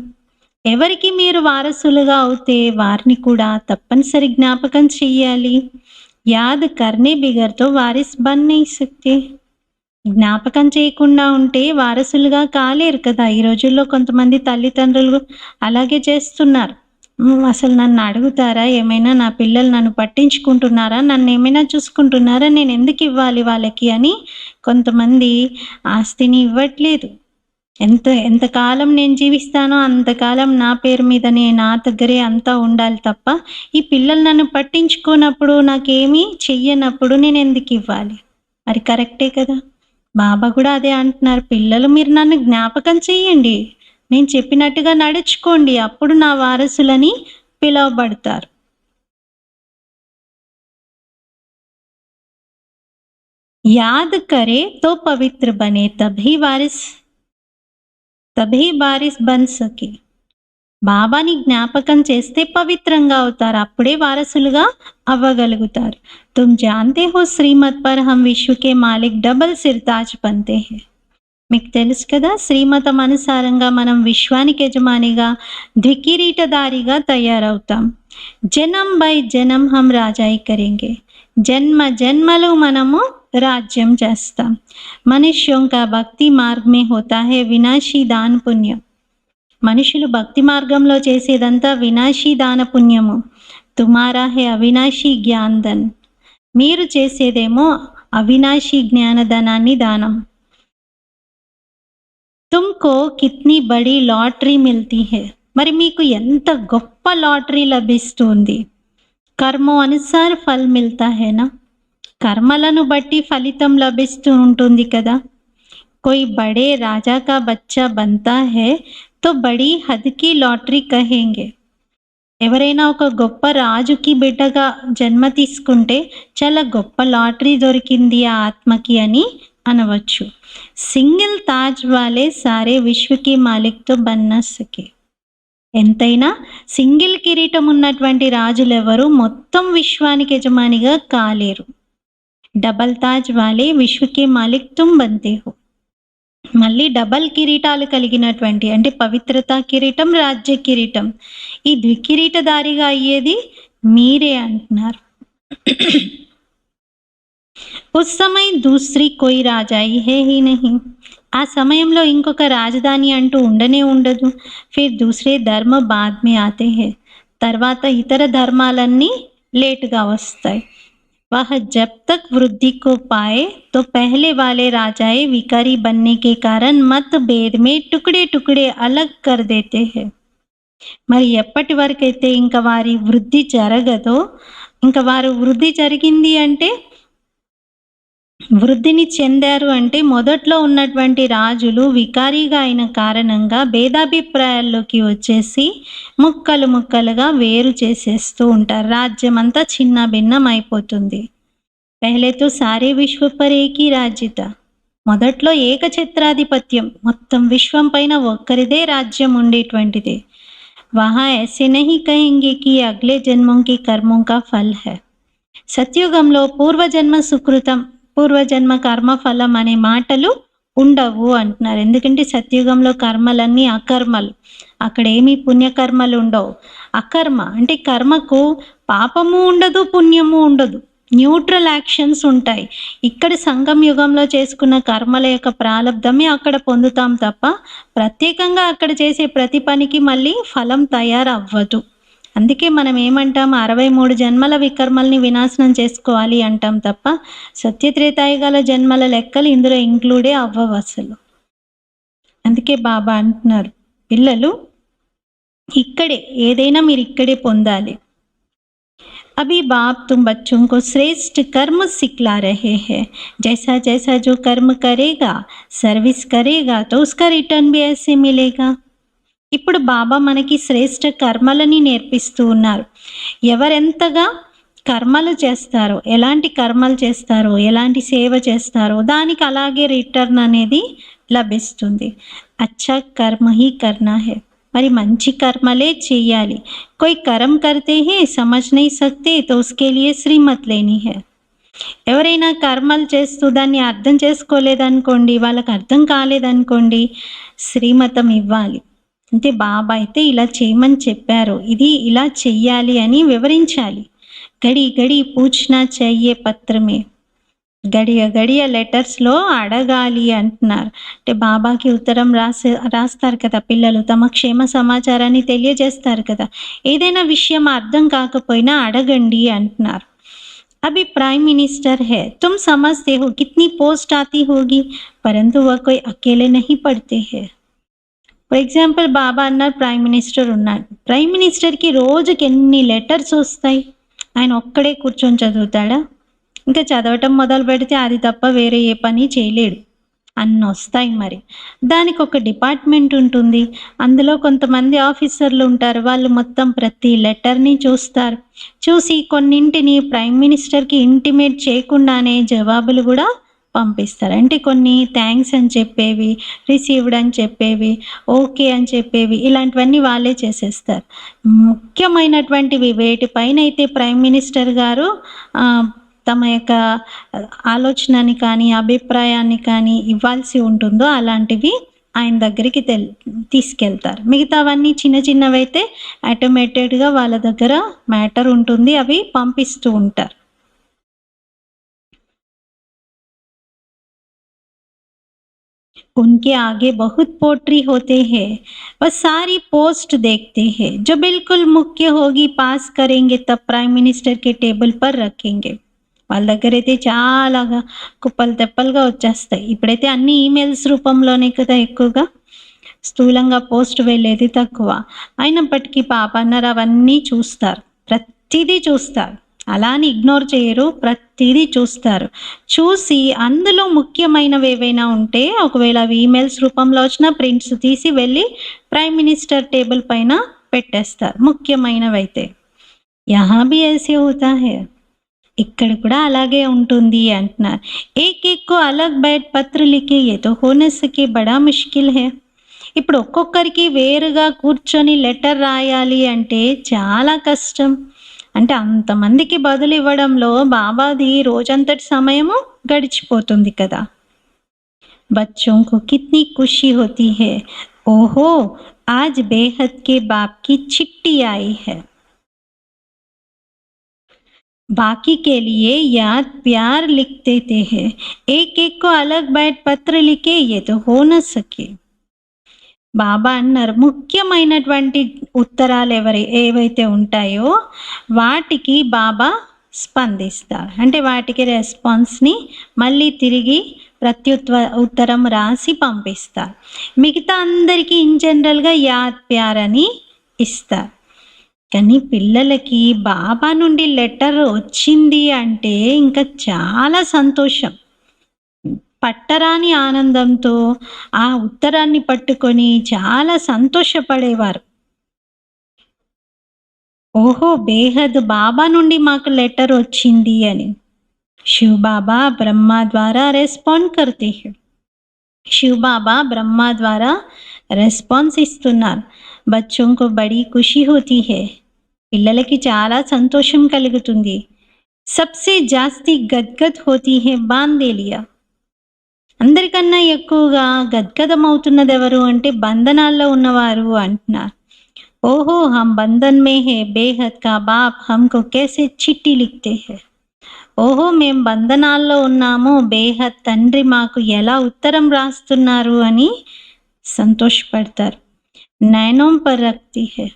ఎవరికి మీరు వారసులుగా అవుతే వారిని కూడా తప్పనిసరి జ్ఞాపకం చెయ్యాలి. యాద్ కర్నే బిగర్ తో వారిస్ బన్ నహీ సక్తే. జ్ఞాపకం చేయకుండా ఉంటే వారసులుగా కాలేరు కదా. ఈ రోజుల్లో కొంతమంది తల్లిదండ్రులు అలాగే చేస్తున్నారు. అసలు నన్ను అడుగుతారా ఏమైనా, నా పిల్లలు నన్ను పట్టించుకుంటున్నారా, నన్ను ఏమైనా చూసుకుంటున్నారా, నేను ఎందుకు ఇవ్వాలి వాళ్ళకి అని కొంతమంది ఆస్తిని ఇవ్వట్లేదు. ఎంతకాలం నేను జీవిస్తానో అంతకాలం నా పేరు మీదనే, నా దగ్గరే అంతా ఉండాలి తప్ప ఈ పిల్లలు నన్ను పట్టించుకోనప్పుడు, నాకేమీ చెయ్యనప్పుడు నేను ఎందుకు ఇవ్వాలి. మరి కరెక్టే కదా. బాబా కూడా అదే అంటున్నారు, పిల్లలు మీరు నన్ను జ్ఞాపకం చెయ్యండి, నేను చెప్పినట్టుగా నడుచుకోండి, అప్పుడు నా వారసులని పిలువబడతారు. యాద్ కరే తో పవిత్ర బనే తభీ బారిస్ బన్ సకే. బాబాని జ్ఞాపకం చేస్తే పవిత్రంగా అవుతారు, అప్పుడే వారసులుగా అవ్వగలుగుతారు. తుమ్ జాన్తే హో శ్రీమత్ పర్ హమ్ విశ్వకే మాలిక్ డబల్ సిర్తాజ్ బంతే హై. మీకు తెలుసు కదా, శ్రీమతం అనుసారంగా మనం విశ్వానికి యజమానిగా ద్వికిరీటదారిగా తయారవుతాం. జనం బై జనం హం రాజాయి కరేంగే. జన్మ జన్మలు మనము రాజ్యం చేస్తాం. మనుష్యోం కా భక్తి మార్గ్ మే హోతా హై వినాశీ దాన పుణ్యం. మనుషులు భక్తి మార్గంలో చేసేదంతా వినాశీ దాన పుణ్యము. తుమారా హే అవినాశీ జ్ఞానధన్. మీరు చేసేదేమో అవినాశీ జ్ఞానధనాన్ని దానం. తుమ్కో కిత్నీ బడి లాటరీ మిల్తీ హై. మరి మీకు ఎంత గొప్ప లాటరీ లభిస్తుంది. కర్మో అనుసార్ ఫల్ మిల్తా హేనా. కర్మలను బట్టి ఫలితం లభిస్తూ ఉంటుంది కదా. కోయి బడే రాజా కా బచ్చా బంతా హై తో బడి హద్ కి లాటరీ కహేంగే. ఎవరైనా ఒక గొప్ప రాజుకి బిడ్డగా జన్మ తీసుకుంటే చాలా గొప్ప లాటరీ దొరికింది ఆ ఆత్మకి అని అనవచ్చు. సింగిల్ తాజ్ వాలే సారే విశ్వకి మాలిక్తో బన్నా సకే. ఎంతైనా సింగిల్ కిరీటం ఉన్నటువంటి రాజులెవరు మొత్తం విశ్వానికి యజమానిగా కాలేరు. డబల్ తాజ్ వాలే విశ్వకి మాలిక్ తుమ్ బంతే హో. మళ్ళీ డబల్ కిరీటాలు కలిగినటువంటి, అంటే పవిత్రత కిరీటం, రాజ్య కిరీటం, ఈ ద్వికిరీటదారిగా అయ్యేది మీరే అంటున్నారు. ఉస్ సమయ దూసరి కోయి రాజాయి హే హీ నహీ. ఆ సమయంలో ఇంకొక రాజధాని అంటూ ఉండనే ఉండదు. ఫిర్ దూసరే ధర్మ బాద్ మే ఆతే హై. తర్వాత ఇతర ధర్మాలన్నీ లేటుగా వస్తాయి. वह जब तक वृद्धि को पाए तो पहले वाले राजाए विकारी बनने के कारण मतभेद में टुकड़े टुकड़े अलग कर देते हैं. మరి ఎప్పటి వరకైతే ఇంకా వారి వృద్ధి జరగదో, ఇంకా వారు వృద్ధి జరిగింది అంటే, వృద్ధిని చెందారు అంటే, మొదట్లో ఉన్నటువంటి రాజులు వికారీగా అయిన కారణంగా భేదాభిప్రాయాల్లోకి వచ్చేసి ముక్కలు ముక్కలుగా వేరు చేసేస్తూ ఉంటారు. రాజ్యం అంతా చిన్న భిన్నం అయిపోతుంది. పహలే తో సారే విశ్వ పర్ ఏకీ రాజ్యత. మొదట్లో ఏకఛత్రాధిపత్యం, మొత్తం విశ్వం పైన ఒక్కరిదే రాజ్యం ఉండేటువంటిది. వహా ఐసే నహీ కహెంగే కి అగ్లే జన్మోం కి కర్మోం కా ఫల్ హై. సత్యుగంలో పూర్వజన్మ సుకృతం, పూర్వజన్మ కర్మ ఫలం అనే మాటలు ఉండవు అంటున్నారు. ఎందుకంటే సత్యుగంలో కర్మలన్నీ అకర్మలు, అక్కడ ఏమీ పుణ్యకర్మలు ఉండవు. అకర్మ అంటే కర్మకు పాపము ఉండదు, పుణ్యము ఉండదు, న్యూట్రల్ యాక్షన్స్ ఉంటాయి. ఇక్కడ సంగం యుగంలో చేసుకున్న కర్మల యొక్క ప్రాలబ్ధమే అక్కడ పొందుతాం తప్ప ప్రత్యేకంగా అక్కడ చేసే ప్రతి పనికి మళ్ళీ ఫలం తయారవ్వదు. అందుకే మనం ఏమంటాం 63 జన్మల వికర్మల్ని వినాశనం చేసుకోవాలి అంటాం తప్ప సత్యత్రేతాయుగాల జన్మల లెక్కలు ఇందులో ఇంక్లూడే అవ్వవు అసలు. అందుకే బాబా అంటున్నారు పిల్లలు ఇక్కడే ఏదైనా మీరు ఇక్కడే పొందాలి. अभी बाप तुम बच्चों को श्रेष्ठ कर्म सिखला रहे हैं. जैसा जैसा जो कर्म करेगा, सर्विस करेगा तो उसका रिटर्न भी ऐसे मिलेगा. ఇప్పుడు బాబా మనకి శ్రేష్ఠ కర్మలని నేర్పిస్తూ ఉన్నారు. ఎవరెంతగా కర్మలు చేస్తారో, ఎలాంటి కర్మలు చేస్తారో, ఎలాంటి సేవ చేస్తారో దానికి అలాగే రిటర్న్ అనేది లభిస్తుంది. అచ్చా కర్మ హీ కర్నా హై. మరి మంచి కర్మలే చేయాలి. कोई कर्म करते हैं समझ नहीं सकते तो उसके लिए శ్రీమత్ లేని है. ఎవరైనా కర్మలు చేస్తూ దాన్ని అర్థం చేసుకోలేదనుకోండి, వాళ్ళకి అర్థం కాలేదనుకోండి, శ్రీమతం ఇవ్వాలి. అంటే బాబా అయితే ఇలా చేయమని చెప్పారు, ఇది ఇలా చెయ్యాలి అని వివరించాలి. గడి గడి పూछना चाहिए పత్ర में. గడియ గడియ లెటర్స్లో అడగాలి అంటున్నారు. అంటే బాబాకి ఉత్తరం రాస్తారు కదా పిల్లలు, తమ క్షేమ సమాచారాన్ని తెలియజేస్తారు కదా. ఏదైనా విషయం అర్థం కాకపోయినా అడగండి అంటున్నారు. अभी प्राइम मिनिस्टर है, तुम समझते हो कितनी पोस्ट आती होगी, परंतु वह कोई अकेले नहीं पढ़ते हैं. ఫర్ ఎగ్జాంపుల్ బాబా అన్నారు ప్రైమ్ మినిస్టర్ ఉన్నాడు. ప్రైమ్ మినిస్టర్కి రోజుకి ఎన్ని లెటర్స్ వస్తాయి? ఆయన ఒక్కడే కూర్చొని చదువుతాడా? ఇంకా చదవటం మొదలు పెడితే అది తప్ప వేరే ఏ పని చేయలేడు. అన్నీ వస్తాయి. మరి దానికి ఒక డిపార్ట్మెంట్ ఉంటుంది, అందులో కొంతమంది ఆఫీసర్లు ఉంటారు. వాళ్ళు మొత్తం ప్రతి లెటర్ని చూస్తారు. చూసి కొన్నింటిని ప్రైమ్ మినిస్టర్కి ఇంటిమేట్ చేయకుండానే జవాబులు కూడా పంపిస్తారు. అంటే కొన్ని థ్యాంక్స్ అని చెప్పేవి, రిసీవ్డ్ అని చెప్పేవి, ఓకే అని చెప్పేవి, ఇలాంటివన్నీ వాళ్ళే చేసేస్తారు. ముఖ్యమైనటువంటివి వేటిపైన అయితే ప్రైమ్ మినిస్టర్ గారు తమ యొక్క ఆలోచనని కానీ అభిప్రాయాన్ని కానీ ఇవ్వాల్సి ఉంటుందో అలాంటివి ఆయన దగ్గరికి తీసుకెళ్తారు. మిగతావన్నీ చిన్న చిన్నవైతే ఆటోమేటెడ్గా వాళ్ళ దగ్గర మ్యాటర్ ఉంటుంది, అవి పంపిస్తూ ఉంటారు. उनके आगे बहुत पोट्री होते हैं, वह सारी पोस्ट देखते हैं. जो बिल्कुल मुख्य होगी पास करेंगे तब प्राइम मिनिस्टर के टेबल पर रखेंगे. వాళ్ళ దగ్గర అయితే చాలా కుప్పలు తెప్పలుగా వచ్చేస్తాయి. ఇప్పుడైతే అన్ని ఈమెయిల్స్ రూపంలోనే కదా ఎక్కువగా, స్థూలంగా పోస్ట్ వెళ్ళేది తక్కువ. అయినప్పటికీ పాప అన్నారు అవన్నీ చూస్తారు, ప్రతిదీ చూస్తారు. అలా అని ఇగ్నోర్ చేయరు, ప్రతిదీ చూస్తారు. చూసి అందులో ముఖ్యమైనవి ఏవైనా ఉంటే ఒకవేళ అవి ఈమెయిల్స్ రూపంలో వచ్చిన ప్రింట్స్ తీసి వెళ్ళి ప్రైమ్ మినిస్టర్ టేబుల్ పైన పెట్టేస్తారు ముఖ్యమైనవి అయితే. యహా భీ ఐసే హోతా హై, ఇక్కడ కూడా అలాగే ఉంటుంది అంటున్నారు. ఏక్ ఏక్ కో అలగ్ బైట్ పత్ర లిఖే ఏ తో హో నా సకే బడా ముష్కిల్ హై. ఇప్పుడు ఒక్కొక్కరికి వేరుగా కూర్చొని లెటర్ రాయాలి అంటే చాలా కష్టం. అంటే అంతమందికి బదులు ఇవ్వడంలో బాబాది రోజంతటి సమయము గడిచిపోతుంది కదా. బచ్చోं को कितनी खुशी होती है, ओहो आज बेहद के बाप की चिट्ठी आई है. बाकी के लिए याद प्यार लिख देते हैं, एक एक को अलग बैठ पत्र लिखे ये तो हो न सके. బాబా అన్నారు ముఖ్యమైనటువంటి ఉత్తరాలు ఏవైతే ఉంటాయో వాటికి బాబా స్పందిస్తారు. అంటే వాటికి రెస్పాన్స్ని మళ్ళీ తిరిగి ఉత్తరం రాసి పంపిస్తారు. మిగతా అందరికీ ఇన్ జనరల్గా యాద్ ప్యార్ అని ఇస్తారు. కానీ పిల్లలకి బాబా నుండి లెటర్ వచ్చింది అంటే ఇంకా చాలా సంతోషం, పట్టరాని ఆనందంతో ఆ ఉత్తరాన్ని పట్టుకొని చాలా సంతోషపడేవారు. ఓహో బేహద్ బాబా నుండి మాకు లెటర్ వచ్చింది అని. శివ్ బాబా బ్రహ్మ ద్వారా రెస్పాండ్ కర్తే హై. శివ్ బాబా బ్రహ్మ ద్వారా రెస్పాన్స్ ఇస్తున్నారు. బచ్చోं को बड़ी खुशी होती है, పిల్లలకి చాలా సంతోషం కలుగుతుంది. सबसे जास्ती गदगद होती है बांदेलिया. అందరికన్నా ఎక్కువగా గద్గదమవుతున్నది ఎవరు అంటే బంధనాల్లో ఉన్నవారు అంటున్నారు. ఓహో హమ్ బంధన్ మే హే బేహద్ కా బాప్ హమ్కో కేసే చిట్టి లిఖతే హై. ఓహో మేము బంధనాల్లో ఉన్నాము, బేహద్ తండ్రి మాకు ఎలా ఉత్తరం రాస్తున్నారు అని సంతోషపడతారు. నయనం పర్ రక్తి హై.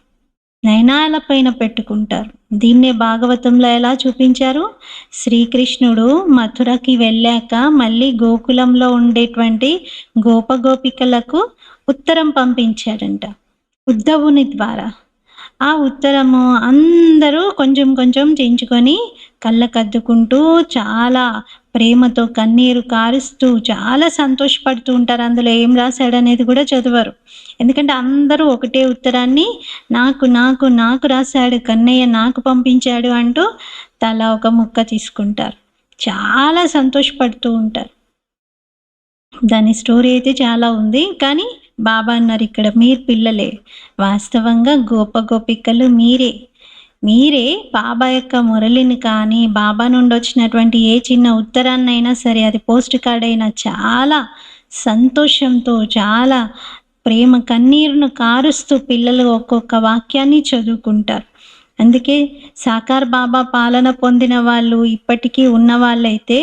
నయనాల పైన పెట్టుకుంటారు. దీన్నే భాగవతంలో ఎలా చూపించారు? శ్రీకృష్ణుడు మథురకి వెళ్ళాక మళ్ళీ గోకులంలో ఉండేటువంటి గోపగోపికలకు ఉత్తరం పంపించాడంట ఉద్ధవుని ద్వారా. ఆ ఉత్తరము అందరూ కొంచెం కొంచెం చించుకొని కళ్ళకద్దుకుంటూ చాలా ప్రేమతో కన్నీరు కారుస్తూ చాలా సంతోషపడుతూ ఉంటారు. అందులో ఏం రాశాడనేది కూడా చదవరు. ఎందుకంటే అందరూ ఒకటే ఉత్తరాన్ని నాకు నాకు నాకు రాశాడు కన్నయ్య, నాకు పంపించాడు అంటూ తలా ఒక ముక్క తీసుకుంటారు. చాలా సంతోషపడుతూ ఉంటారు. దాని స్టోరీ అయితే చాలా ఉంది. కానీ బాబా అన్నారు ఇక్కడ మీరు పిల్లలే. వాస్తవంగా గోపికలు మీరే. మీరే బాబా యొక్క మురళిని కానీ, బాబా నుండి వచ్చినటువంటి ఏ చిన్న ఉత్తరాన్నైనా సరే, అది పోస్ట్ కార్డ్ అయినా చాలా సంతోషంతో, చాలా ప్రేమ కన్నీరును కారుస్తూ పిల్లలు ఒక్కొక్క వాక్యాన్ని చదువుకుంటారు. అందుకే సాకార్ బాబా పాలన పొందిన వాళ్ళు ఇప్పటికీ ఉన్న వాళ్ళైతే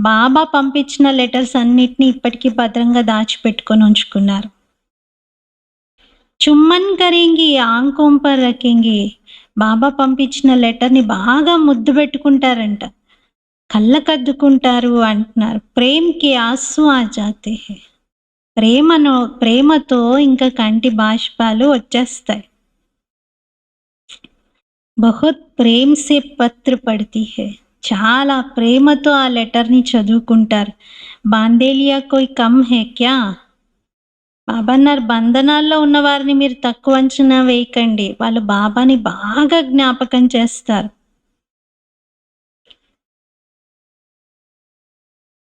బాబా పంపించిన లెటర్స్ అన్నిటినీ ఇప్పటికీ భద్రంగా దాచిపెట్టుకొని ఉంచుకున్నారు. చుమ్మన్ కరేంగి ఆంకోం పర్ రखेंगे. బాబా పంపించిన లెటర్ని బాగా ముద్దు పెట్టుకుంటారంట, కళ్ళకద్దుకుంటారు అంటున్నారు. ప్రేమ్కి ఆసు ఆ జాతే హై. ప్రేమతో ఇంకా కంటి బాష్పాలు వచ్చేస్తాయి. బహుత్ ప్రేమ్ సే పత్ర పడతీ హై. చాలా ప్రేమతో ఆ లెటర్ని చదువుకుంటారు. బాందేలియా కోయి కమ్ హై క్యా? బాబా అన్నారు బంధనాల్లో ఉన్న వారిని మీరు తక్కువ అంచనా వేయకండి, వాళ్ళు బాబాని బాగా జ్ఞాపకం చేస్తారు.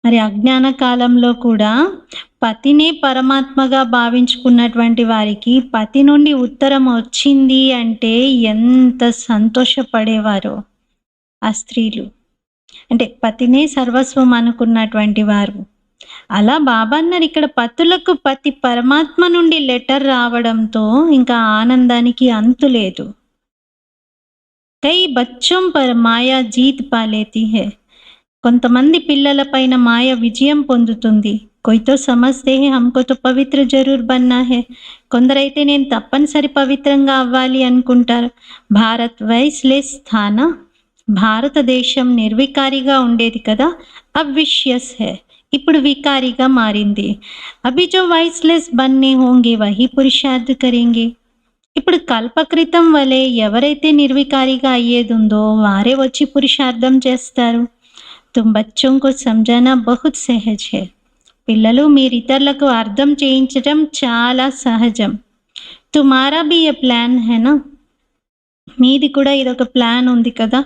మరి అజ్ఞాన కాలంలో కూడా పతినే పరమాత్మగా భావించుకున్నటువంటి వారికి పతి నుండి ఉత్తరం వచ్చింది అంటే ఎంత సంతోషపడేవారో ఆ స్త్రీలు. అంటే పతినే సర్వస్వం అనుకున్నటువంటి వారు. అలా బాబా అన్నారు ఇక్కడ పతులకు పతి పరమాత్మ నుండి లెటర్ రావడంతో ఇంకా ఆనందానికి అంతు లేదు. కై బచ్చోం పర్ మాయా జీత్ పాలేతి హై. కొంతమంది పిల్లల పైన మాయ విజయం పొందుతుంది. కొయితో సమస్తే హే హమ్కో తో పవిత్ర జరూర్ బన్నా హే. కొందరైతే నేను తప్పనిసరి పవిత్రంగా అవ్వాలి అనుకుంటారు. భారత్ వైస్లెస్ స్థాన, భారతదేశం నిర్వికారిగా ఉండేది కదా, అవిష్యస్ హే, ఇప్పుడు వికారిగా మారింది. అభి జో వైస్లెస్ బన్నే హోంగే వహి పురుషార్థ్ కరేంగే. ఇప్పుడు కల్పకృతం వలె ఎవరైతే నిర్వికారిగా అయ్యేదుందో వారే వచ్చి పురుషార్థం చేస్తారు. తుమ్ బచ్చోం కో సమజానా బహుత్ సహజ్ హై. పిల్లలు మీరు ఇతరులకు అర్థం చేయించడం చాలా సహజం. తుమారా భీ ఏ ప్లాన్ హైనా, మీది కూడా ఇదొక ప్లాన్ ఉంది కదా.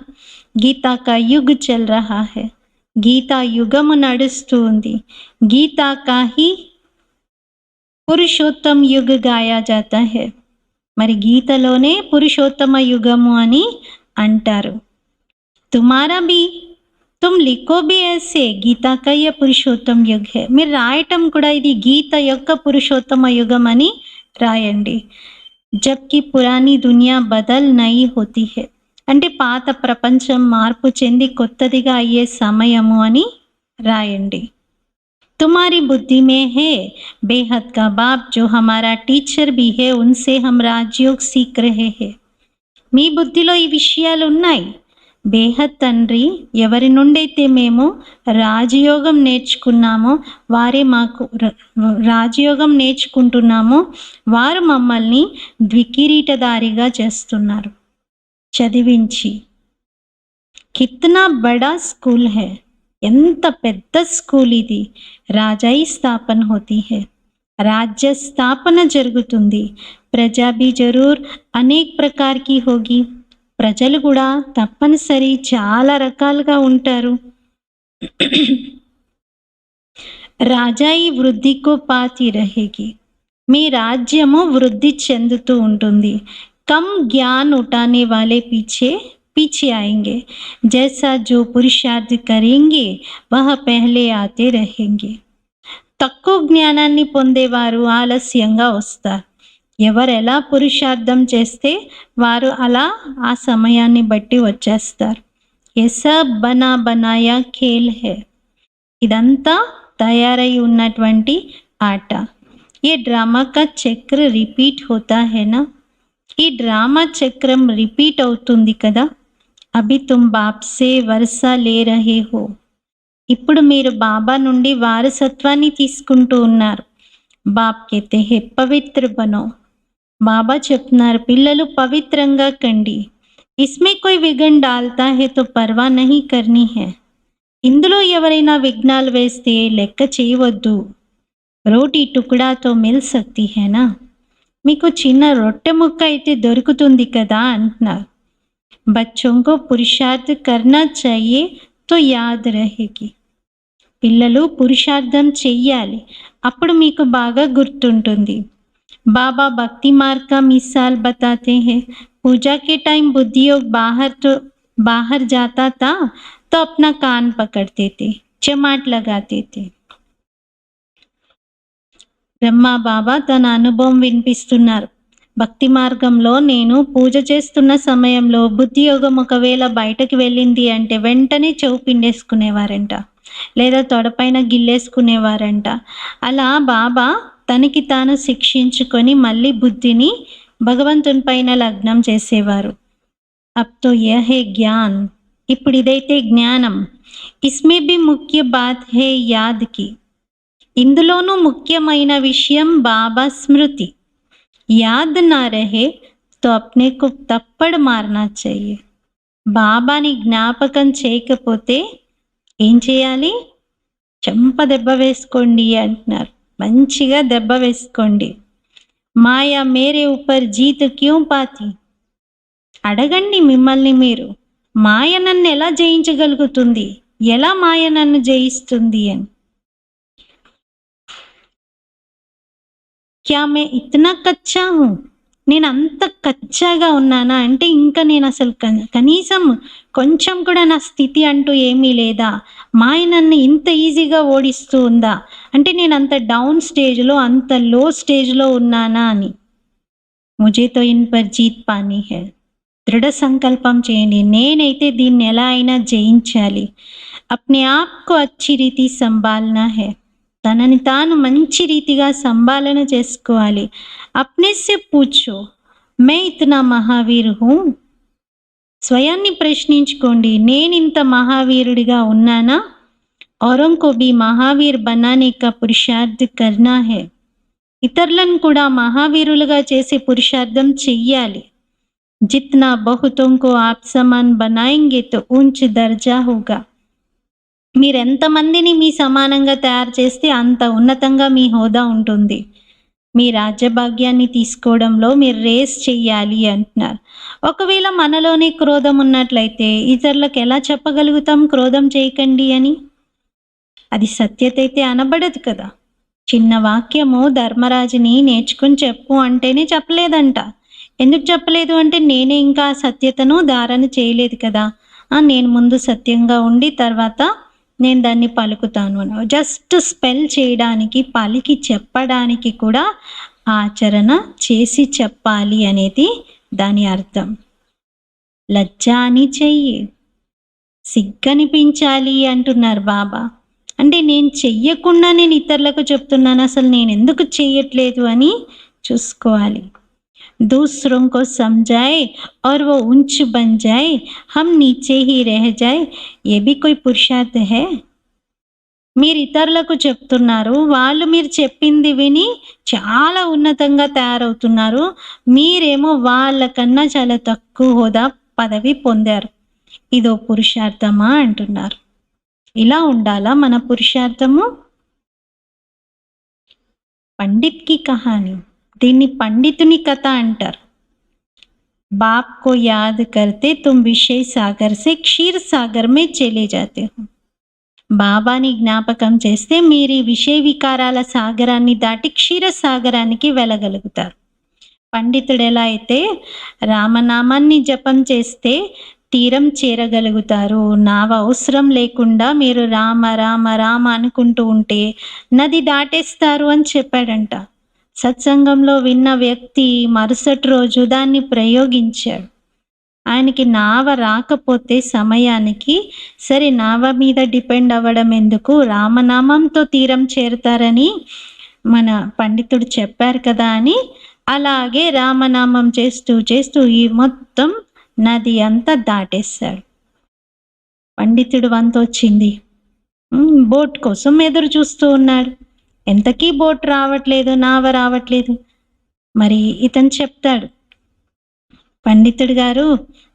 గీతా కా యుగ్ చల్ రహా హై. గీతా యుగము నడుస్తూ ఉంది. గీతా కా హీ పురుషోత్తమ యుగ్ గాయా జాతా హై. మరి గీతలోనే పురుషోత్తమ యుగము అని అంటారు. తుమారా భీ తుమ్ లిఖో భీ ఐసే గీతా కా యే పురుషోత్తమ యుగ్ హై. మీరు రాయటం కూడా ఇది గీత యొక్క పురుషోత్తమ యుగం అని రాయండి. జబ్కి పురానీ దునియా బదల్ నయి హోతీ హై. అంటే పాత ప్రపంచం మార్పు చెంది కొత్తదిగా అయ్యే సమయము అని రాయండి. तुम्हारी बुद्धि में है बेहद का बाप जो हमारा टीचर भी है, उनसे हम राजयोग सीख रहे हैं. మీ బుద్ధిలో ఈ విషయాలు ఉన్నాయి. బేహద్ తండ్రి ఎవరి నుండైతే మేము రాజయోగం నేర్చుకున్నామో వారే మాకు రాజయోగం నేర్చుకుంటున్నామో వారు మమ్మల్ని ద్వికిరీటధారిగా చేస్తున్నారు చదివించి. కిత్నా బడా స్కూల్ హై. ఎంత పెద్ద స్కూల్ ఇది. రాజాయి స్థాపన హోతీ హై. రాజ్య స్థాపన జరుగుతుంది. ప్రజా భీ జరూర్ అనేక్ ప్రకార్ కి హోగి. ప్రజలు కూడా తప్పనిసరి చాలా రకాలుగా ఉంటారు. రాజాయి వృద్ధికో పాతి రహేగి. మీ రాజ్యము వృద్ధి చెందుతూ ఉంటుంది. కమ్ జ్ఞాన్ ఉఠానే వాలే పీछे पीछे आएंगे. जैसा जो पुरुषार्थ करेंगे वह पहले आते रहेंगे. తక్కువ జ్ఞానాన్ని పొందేవారు ఆలస్యంగా వస్తారు. ఎవరు ఎలా పురుషార్థం చేస్తే వారు అలా ఆ సమయాన్ని బట్టి వచ్చేస్తారు. ఏ సబ్ బనా బనాయా ఖేల్ హై. ఇదంతా తయారై ఉన్నటువంటి ఆట. ఏ డ్రామా కా చక్ర రిపీట్ హోతా హై నా. ఈ డ్రామా చక్రం రిపీట్ అవుతుంది కదా. అభి తుమ్ బాప్ సే వరసా లే రహే హో. ఇప్పుడు మీరు బాబా నుండి వారసత్వాన్ని తీసుకుంటూ ఉన్నారు. బాప్ కేతే హే పవిత్ర బనో. బాబా చెప్తున్నారు, పిల్లలు పవిత్రంగా కండి. ఇస్మే కోయి విఘన్ డాల్తా హే తో పర్వా నహీ కర్నీ హే. ఇందులో ఎవరైనా విఘ్నాలు వేస్తే లెక్క చేయవద్దు. రోటీ టుకుడాతో మిల్ సక్తి హేనా. మీకు చిన్న రొట్టె ముక్క అయితే దొరుకుతుంది కదా అంటున్నారు. బచ్చోं को पुरुषार्थ करना चाहिए तो याद रहेगी. పిల్లలు పురుషార్థం చెయ్యాలి, అప్పుడు మీకు బాగా గుర్తుంటుంది. बाबा भक्ति मार्ग का मिसाल बताते हैं. पूजा के टाइम बुद्धि योग बाहर जाता था तो अपना कान पकड़ते थे, चमाट लगाते थे. బ్రహ్మ బాబా తన అనుభవం వినిపిస్తున్నారు. భక్తి మార్గంలో నేను పూజ చేస్తున్న సమయంలో బుద్ధి యోగం ఒకవేళ బయటకు వెళ్ళింది అంటే వెంటనే చెవు పిండేసుకునేవారంట, లేదా తొడపైన గిల్లేసుకునేవారంట. అలా బాబా తనకి తాను శిక్షించుకొని మళ్ళీ బుద్ధిని భగవంతుని పైన లగ్నం చేసేవారు. అబ్ తో యహ్ హే జ్ఞాన్. ఇప్పుడు ఇదైతే జ్ఞానం. ఇస్మే భీ ముఖ్య బాత్ హే యాద్ కి. ఇందులోనూ ముఖ్యమైన విషయం బాబా స్మృతి. యాద్ నా రహే తో అప్నే కు తప్పడ్ మారనా చెయ్యి. బాబాని జ్ఞాపకం చేయకపోతే ఏం చేయాలి? చెంప దెబ్బ వేసుకోండి అంటున్నారు. మంచిగా దెబ్బ వేసుకోండి. మాయా మేరే ఊపర్ జీత్ క్యూ పాతి. అడగండి మిమ్మల్ని మీరు, మాయ నన్ను ఎలా జయించగలుగుతుంది, ఎలా మాయ నన్ను జయిస్తుంది అని. క్యా మే ఇతనా కచ్చా హూ. నేను అంత కచ్చాగా ఉన్నానా అంటే ఇంకా నేను అసలు కనీసం కొంచెం కూడా నా స్థితి అంటూ ఏమీ లేదా, మాయ నన్ను ఇంత ఈజీగా ఓడిస్తూ ఉందా అంటే నేను అంత డౌన్ స్టేజ్లో, అంత లో స్టేజ్లో ఉన్నానా అని. ముజే తో in per Jeet pani high. దృఢ సంకల్పం చేయండి, నేనైతే దీన్ని ఎలా అయినా జయించాలి. అప్నే ఆప్కో అచ్చి రీతి సంభాలనా హై. తనని తాను మంచి రీతిగా సంభాలన చేసుకోవాలి. అప్నే సే పూఛో మే ఇతనా మహావీర్ హూ. స్వయాన్ని ప్రశ్నించుకోండి, నేను ఇంత మహావీరుడిగా ఉన్నానా. ఔరోं को भी महावीर बनाने का पुरुषार्थ करना है. ఇతరులను కూడా మహావీరులుగా చేసే పురుషార్థం చెయ్యాలి. जितना बहुतों को आप समान बनाएंगे तो ऊंच दर्जा होगा. మీరెంతమందిని మీ సమానంగా తయారు చేస్తే అంత ఉన్నతంగా మీ హోదా ఉంటుంది. మీ రాజ్యభాగ్యాన్ని తీసుకోవడంలో మీరు రేస్ చెయ్యాలి అంటున్నారు. ఒకవేళ మనలోనే క్రోధం ఉన్నట్లయితే ఇతరులకు ఎలా చెప్పగలుగుతాం క్రోధం చేయకండి అని? అది సత్యత అయితే అనబడదు కదా. చిన్న వాక్యము ధర్మరాజుని నేర్చుకుని చెప్పు అంటేనే చెప్పలేదంట. ఎందుకు చెప్పలేదు అంటే నేనే ఇంకా సత్యతను ధారణ చేయలేదు కదా. నేను ముందు సత్యంగా ఉండి తర్వాత నేను దాన్ని పలుకుతాను అని. జస్ట్ స్పెల్ చేయడానికి, పలికి చెప్పడానికి కూడా ఆచరణ చేసి చెప్పాలి అనేది దాని అర్థం. లజ్జాని చెయ్యి, సిగ్గనిపించాలి అంటున్నారు బాబా. అంటే నేను చెయ్యకుండా నేను ఇతరులకు చెప్తున్నాను, అసలు నేను ఎందుకు చెయ్యట్లేదు అని చూసుకోవాలి. दूसरों को समझाए और वो ऊंच बन जाए, हम नीचे ही रह जाए, ये भी कोई पुरुषार्थ है. మీరు ఇతరులకు చెప్తున్నారు, వాళ్ళు మీరు చెప్పింది విని చాలా ఉన్నతంగా తయారవుతున్నారు, మీరేమో వాళ్ళకన్నా చాలా తక్కువ హోదా పదవి పొందారు. ఇదో పురుషార్థమా అంటున్నారు. ఇలా ఉండాలా మన పురుషార్థము? పండిత్ కి కహాని, దీన్ని పండితుని కథ అంటారు. బాప్ కో యాద్ కర్తే తుమ్ విషయ సాగర్ సే క్షీర్ సాగర్ మే చలే జాతే హో. బాబాని జ్ఞాపకం చేస్తే మీరు ఈ విషయ వికారాల సాగరాన్ని దాటి క్షీర సాగరానికి వెళ్ళగలుగుతారు. పండితుడు ఎలా అయితే రామనామాన్ని జపం చేస్తే తీరం చేరగలుగుతారు, నావ అవసరం లేకుండా మీరు రామ రామ రామ అనుకుంటూ ఉంటే నది దాటేస్తారు అని చెప్పాడంట. సత్సంగంలో విన్న వ్యక్తి మరుసటి రోజు దాన్ని ప్రయోగించాడు. ఆయనకి నావ రాకపోతే సమయానికి, సరే నావ మీద డిపెండ్ అవ్వడం ఎందుకు, రామనామంతో తీరం చేరుతారని మన పండితుడు చెప్పారు కదా అని అలాగే రామనామం చేస్తూ చేస్తూ ఈ మొత్తం నది అంతా దాటేశాడు. పండితుడు వంతు వచ్చింది. బోట్ కోసం ఎదురు చూస్తూ ఉన్నాడు. ఎంతకీ బోట్ రావట్లేదు, నావ రావట్లేదు. మరి ఇతను చెప్తాడు, పండితుడు గారు,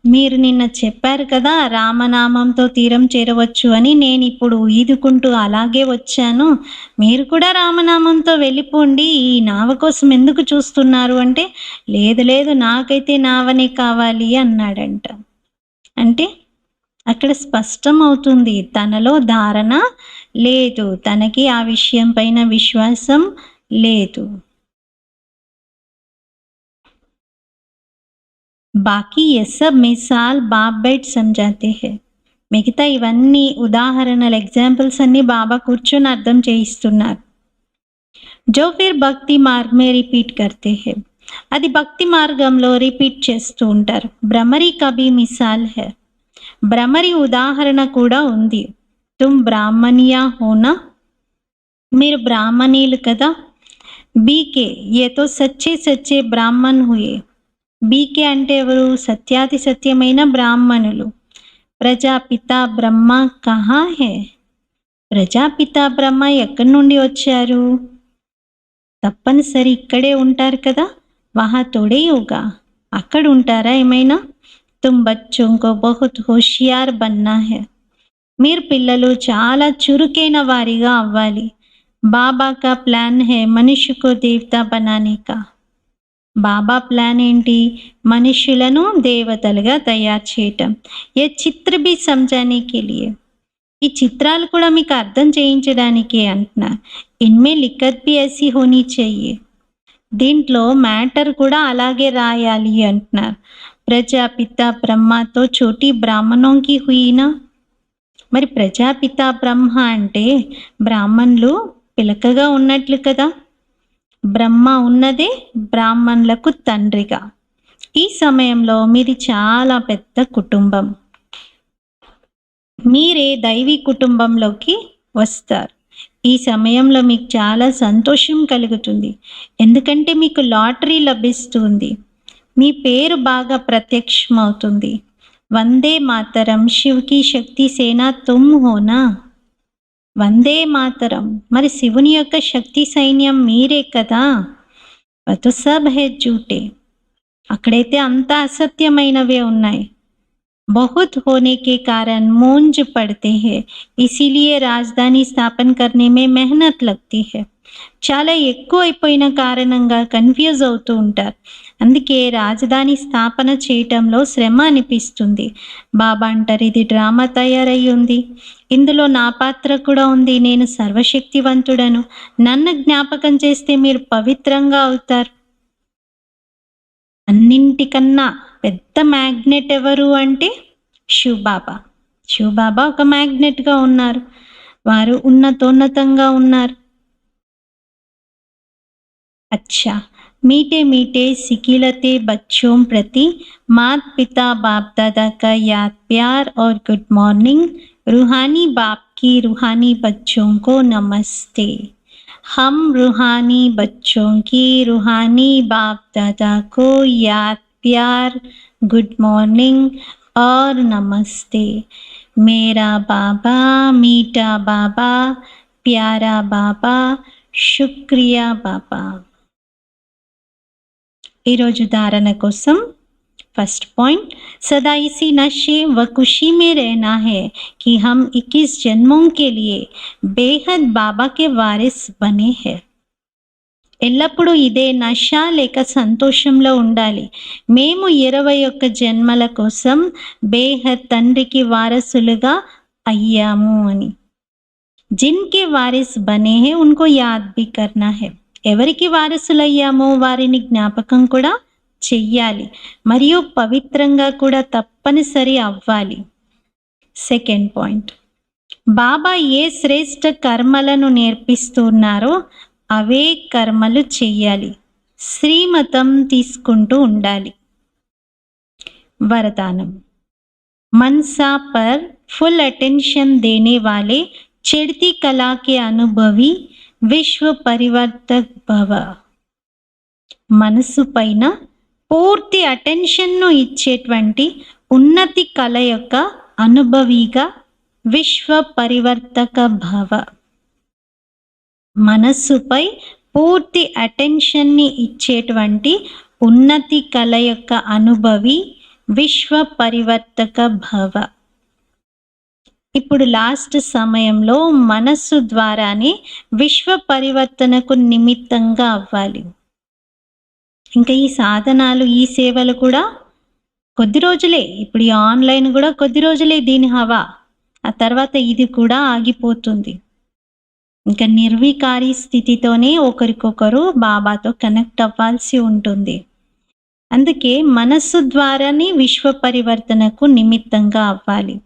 మీరు నిన్న చెప్పారు కదా రామనామంతో తీరం చేరవచ్చు అని. నేను ఇప్పుడు ఈదుకుంటూ అలాగే వచ్చాను. మీరు కూడా రామనామంతో వెళ్ళిపోండి, ఈ నావ కోసం ఎందుకు చూస్తున్నారు అంటే, లేదు లేదు నాకైతే నావనే కావాలి అన్నాడంట. అంటే అక్కడ స్పష్టం అవుతుంది, తనలో ధారణ లేదు, తనకి ఆ విషయం పైన విశ్వాసం లేదు. బాకీ ये सब मिसाल बाप बैठ समझाते हैं. మిగతా ఇవన్నీ ఉదాహరణలు, ఎగ్జాంపుల్స్ అన్ని బాబా కూర్చొని అర్థం చేయిస్తున్నారు. జో ఫిర్ భక్తి మార్గ్ మే రిపీట్ కర్తే హై, అది భక్తి మార్గంలో రిపీట్ చేస్తూ ఉంటారు. భ్రమరి కభీ మిసాల్ హై, భ్రమరి ఉదాహరణ కూడా ఉంది. తుమ్ బ్రాహ్మణియా హోనా, మీరు బ్రాహ్మణీలు కదా. బీకే ఏ తో సచ్చే సచ్చే బ్రాహ్మణ్ హుయే, బీకే అంటే ఎవరు, సత్యాతి సత్యమైన బ్రాహ్మణులు. ప్రజాపిత బ్రహ్మ కహా హే, ప్రజాపిత బ్రహ్మ ఎక్కడి నుండి వచ్చారు, తప్పనిసరి ఇక్కడే ఉంటారు కదా. వహా తోడే యోగా, అక్కడ ఉంటారా ఏమైనా. తుమ్ బచ్చోం కో బహుత్ హోషియార్ బన్నా హే, మీరు పిల్లలు చాలా చురుకైన వారిగా అవ్వాలి. బాబా కా ప్లాన్ హే మనుష్య కో దేవతా బనానే కా, బాబా ప్లాన్ ఏంటి, మనుష్యులను దేవతలుగా తయారు చేయటం. ఏ చిత్ర భీ సమజానే కే లియే, ఈ చిత్రాలు కూడా మీకు అర్థం చేయించడానికే అంటున్నా. ఇన్మే లిఖత్ భీ ఐసీ హోనీ చెయ్యే, దీంట్లో మ్యాటర్ కూడా అలాగే రాయాలి అంటున్నారు. ప్రజాపిత బ్రహ్మతో చోటి బ్రాహ్మణోంకి హుయినా, మరి ప్రజాపిత బ్రహ్మ అంటే బ్రాహ్మణులు పిలకగా ఉన్నట్లు కదా. బ్రహ్మ ఉన్నదే బ్రాహ్మణులకు తండ్రిగా. ఈ సమయంలో మీది చాలా పెద్ద కుటుంబం, మీరే దైవీ కుటుంబంలోకి వస్తారు. ఈ సమయంలో మీకు చాలా సంతోషం కలుగుతుంది, ఎందుకంటే మీకు లాటరీ లభిస్తుంది, మీ పేరు బాగా ప్రత్యక్షమవుతుంది. వందే మాతరం, శివకి శక్తి సేన తుమ్ హోనా, వందే మాతరం, మరి శివుని యొక్క శక్తి సైన్యం మీరే కదా. వతో సబ్ హే జూటే, అక్కడైతే అంతా అసత్యమైనవే ఉన్నాయి. बहुत होने के कारण मूंज पड़ते हैं, इसीलिए राजधानी स्थापन करने में मेहनत लगती है. చాలా ఎక్కువ అయిపోయిన కారణంగా కన్ఫ్యూజ్ అవుతూ ఉంటారు, అందుకే రాజధాని స్థాపన చేయటంలో శ్రమ అనిపిస్తుంది. బాబా అంటారు, ఇది డ్రామా తయారై ఉంది, ఇందులో నా పాత్ర కూడా ఉంది. నేను సర్వశక్తివంతుడను, నన్ను జ్ఞాపకం చేస్తే మీరు పవిత్రంగా అవుతారు. అన్నింటికన్నా పెద్ద మ్యాగ్నెట్ ఎవరు అంటే శివబాబా. శివబాబా ఒక మ్యాగ్నెట్గా ఉన్నారు, వారు ఉన్నతోన్నతంగా ఉన్నారు. अच्छा, मीठे मीठे सिकिलते बच्चों प्रति मात पिता बाप दादा का याद प्यार और गुड मॉर्निंग. रूहानी बाप की रूहानी बच्चों को नमस्ते. हम रूहानी बच्चों की रूहानी बाप दादा को याद प्यार, गुड मॉर्निंग और नमस्ते. मेरा बाबा, मीठा बाबा, प्यारा बाबा, शुक्रिया बाबा. ఈరోజు ధారణ కోసం फर्स्ट पॉइंट, सदा इसी नशे व खुशी में रहना है कि हम 21 जन्मों के लिए बेहद बाबा के वारिस बने हैं. ఎల్లప్పుడూ ఇదే నష లేక సంతోషంలో ఉండాలి. మేము 21 జన్మల కోసం బేహద్ తండ్రికి వారసులుగా అయ్యాము అని. జిన్కే వారిస్ బనే హే ఉన్కో యాద్ భీ కర్నా హై, ఎవరికి వారసులయ్యామో వారిని జ్ఞాపకం కూడా చెయ్యాలి, మరియు పవిత్రంగా కూడా తప్పనిసరి అవ్వాలి. సెకండ్ పాయింట్, బాబా ఏ శ్రేష్ఠ కర్మలను నేర్పిస్తున్నారో అవే కర్మలు చెయ్యాలి, శ్రీమతం తీసుకుంటూ ఉండాలి. వరదానం, मनसा पर फुल अटेंशन देने वाले चढ़ती कला के अनुभवी विश्व परिवर्तक भव. మనసు పైన పూర్తి అటెన్షన్ను ఇచ్చేటువంటి ఉన్నతి కళ యొక్క అనుభవిగా విశ్వ పరివర్తక భవ. మనస్సుపై పూర్తి అటెన్షన్ని ఇచ్చేటువంటి ఉన్నతి కళ యొక్క అనుభవి విశ్వ పరివర్తక భవ. ఇప్పుడు లాస్ట్ సమయంలో మనస్సు ద్వారానే విశ్వ పరివర్తనకు నిమిత్తంగా అవ్వాలి. ఇంకా ఈ సాధనాలు, ఈ సేవలు కూడా కొద్ది రోజులే. ఇప్పుడు ఈ ఆన్లైన్ కూడా కొద్ది రోజులే దీని హవా. ఆ తర్వాత ఇది కూడా ఆగిపోతుంది. ఇంకా నిర్వికారి స్థితితోనే ఒకరికొకరు బాబాతో కనెక్ట్ అవ్వాల్సి ఉంటుంది. అందుకే మనస్సు ద్వారానే విశ్వ పరివర్తనకు నిమిత్తంగా అవ్వాలి.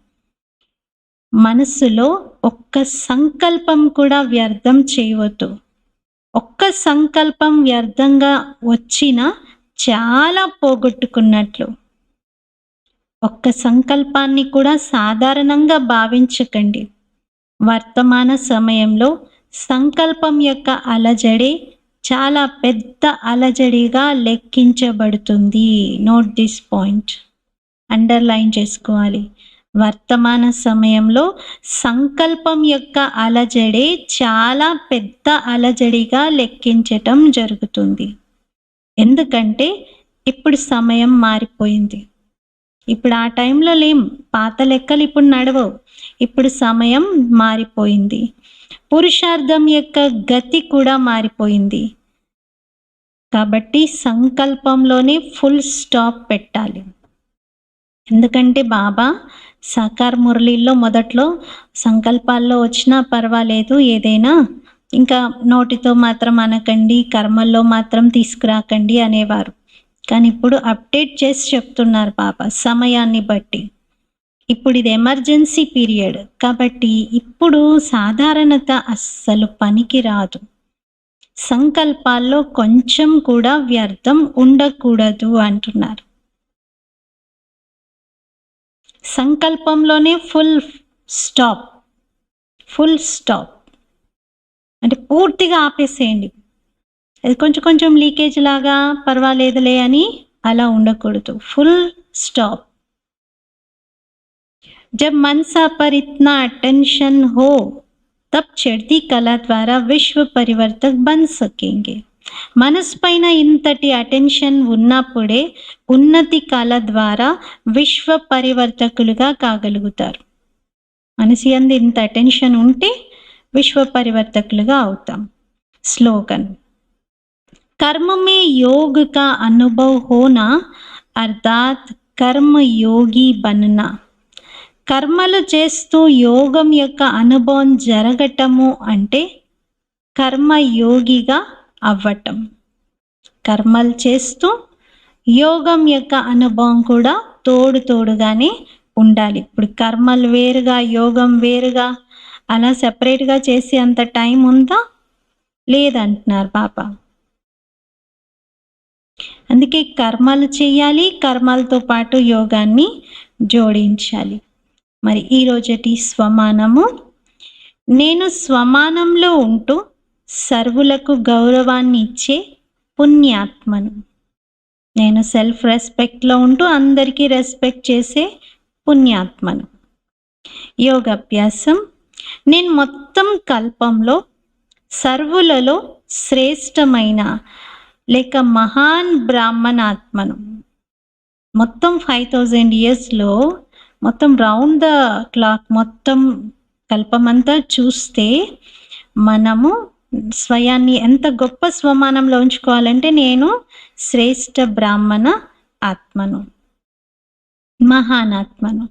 మనస్సులో ఒక్క సంకల్పం కూడా వ్యర్థం చేయవద్దు. ఒక్క సంకల్పం వ్యర్థంగా వచ్చినా చాలా పోగొట్టుకున్నట్లు. ఒక్క సంకల్పాన్ని కూడా సాధారణంగా భావించకండి. వర్తమాన సమయంలో సంకల్పం యొక్క అలజడి చాలా పెద్ద అలజడిగా లెక్కించబడుతుంది. నోట్ దిస్ పాయింట్, అండర్లైన్ చేసుకోవాలి. వర్తమాన సమయంలో సంకల్పం యొక్క అలజడి చాలా పెద్ద అలజడిగా లెక్కించటం జరుగుతుంది. ఎందుకంటే ఇప్పుడు సమయం మారిపోయింది. ఇప్పుడు ఆ టైంలో లేం. పాత లెక్కలు ఇప్పుడు నడవవు. ఇప్పుడు సమయం మారిపోయింది. పురుషార్థం యొక్క గతి కూడా మారిపోయింది. కాబట్టి సంకల్పంలోనే ఫుల్ స్టాప్ పెట్టాలి. ఎందుకంటే బాబా సాకార్ మురళీల్లో మొదట్లో సంకల్పాల్లో వచ్చినా పర్వాలేదు, ఏదైనా ఇంకా నోటితో మాత్రం అనకండి, కర్మల్లో మాత్రం తీసుకురాకండి అనేవారు. కానీ ఇప్పుడు అప్డేట్ చేసి చెప్తున్నారు బాబా సమయాన్ని బట్టి. ఇప్పుడు ఇది ఎమర్జెన్సీ పీరియడ్ కాబట్టి ఇప్పుడు సాధారణత అస్సలు పనికి రాదు. సంకల్పాల్లో కొంచెం కూడా వ్యర్థం ఉండకూడదు అంటున్నారు. సంకల్పంలోనే ఫుల్ స్టాప్ అంటే పూర్తిగా ఆపేసేయండి. అది కొంచెం కొంచెం లీకేజ్ లాగా పర్వాలేదులే అని అలా ఉండకూడదు. Full stop. जब मनसा पर इतना अटेंशन हो तब चढ़ती कला द्वारा विश्व परिवर्तक बन सकेंगे. మనసు పైన ఇంతటి అటెన్షన్ ఉన్నప్పుడే ఉన్నతి కళ ద్వారా విశ్వ పరివర్తకులుగా కాగలుగుతారు. మనసు యందు ఇంత అటెన్షన్ ఉంటే విశ్వ పరివర్తకులుగా అవుతాం. స్లోగన్, कर्म में योग का अनुभव होना अर्थात कर्म योगी बनना. కర్మలు చేస్తూ యోగం యొక్క అనుభవం జరగటము అంటే కర్మయోగిగా అవ్వటం. కర్మలు చేస్తూ యోగం యొక్క అనుభవం కూడా తోడుగానే ఉండాలి. ఇప్పుడు కర్మలు వేరుగా యోగం వేరుగా అలా సెపరేట్గా చేసి అంత టైం ఉందా? లేదంటున్నారు బాబా. అందుకే కర్మలు చేయాలి, కర్మలతో పాటు యోగాన్ని జోడించాలి. మరి ఈరోజటి స్వమానము, నేను స్వమానంలో ఉంటూ సర్వులకు గౌరవాన్ని ఇచ్చే పుణ్యాత్మను. నేను సెల్ఫ్ రెస్పెక్ట్లో ఉంటూ అందరికీ రెస్పెక్ట్ చేసే పుణ్యాత్మను. యోగాభ్యాసం, నేను మొత్తం కల్పంలో సర్వులలో శ్రేష్టమైన లేక మహాన్ బ్రాహ్మణాత్మను. మొత్తం 5000 yearsలో మొత్తం రౌండ్ ద క్లాక్ మొత్తం కల్పమంతా చూస్తే మనము స్వయాన్ని ఎంత గొప్ప స్వమానంలో ఉంచుకోవాలంటే నేను శ్రేష్ఠ బ్రాహ్మణ ఆత్మను, మహానాత్మను.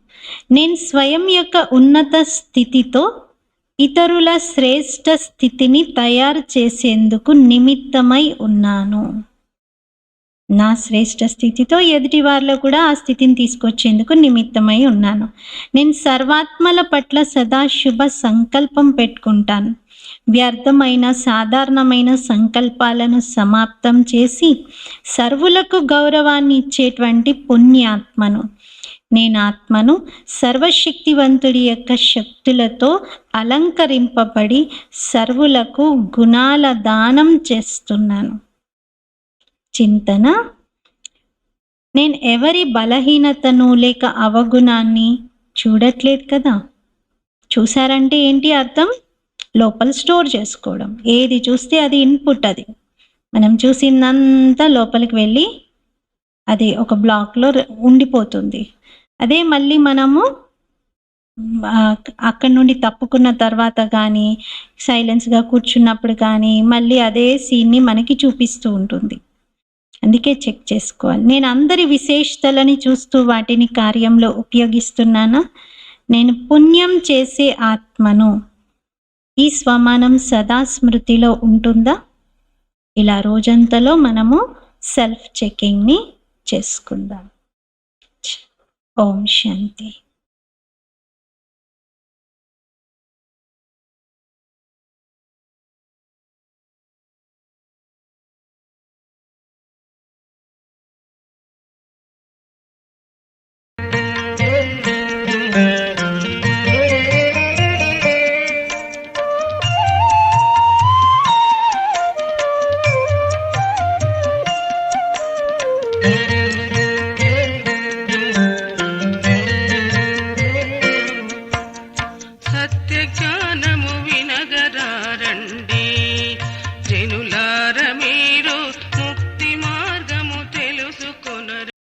నేను స్వయం యొక్క ఉన్నత స్థితితో ఇతరుల శ్రేష్ఠ స్థితిని తయారు చేసేందుకు నిమిత్తమై ఉన్నాను. నా శ్రేష్ఠ స్థితితో ఎదుటి వారిలో కూడా ఆ స్థితిని తీసుకొచ్చేందుకు నిమిత్తమై ఉన్నాను. నేను సర్వాత్మల పట్ల సదా శుభ సంకల్పం పెట్టుకుంటాను. వ్యర్థమైన సాధారణమైన సంకల్పాలను సమాప్తం చేసి సర్వులకు గౌరవాన్ని ఇచ్చేటువంటి పుణ్యాత్మను. నేను ఆత్మను సర్వశక్తివంతుడి యొక్క శక్తులతో అలంకరింపబడి సర్వులకు గుణాల దానం చేస్తున్నాను. చింతన. నేను ఎవరి బలహీనతను లేక అవగుణాన్ని చూడట్లేదు కదా. చూసారంటే ఏంటి అర్థం? లోపల స్టోర్ చేసుకోవడం. ఏది చూస్తే అది ఇన్పుట్. అది మనం చూసిందంతా లోపలికి వెళ్ళి అది ఒక బ్లాక్లో ఉండిపోతుంది. అదే మళ్ళీ మనము అక్కడి నుండి తప్పుకున్న తర్వాత కానీ, సైలెన్స్గా కూర్చున్నప్పుడు కానీ మళ్ళీ అదే సీన్ని మనకి చూపిస్తూ ఉంటుంది. అందుకే చెక్ చేసుకోవాలి. నేను అందరి విశేషతలని చూస్తూ వాటిని కార్యంలో ఉపయోగిస్తున్నానా? నేను పుణ్యం చేసే ఆత్మను. ఈ స్వమానం సదా స్మృతిలో ఉంటుందా? ఇలా రోజంతలో మనము సెల్ఫ్ చెకింగ్ని చేసుకుందాం. ఓం శాంతి.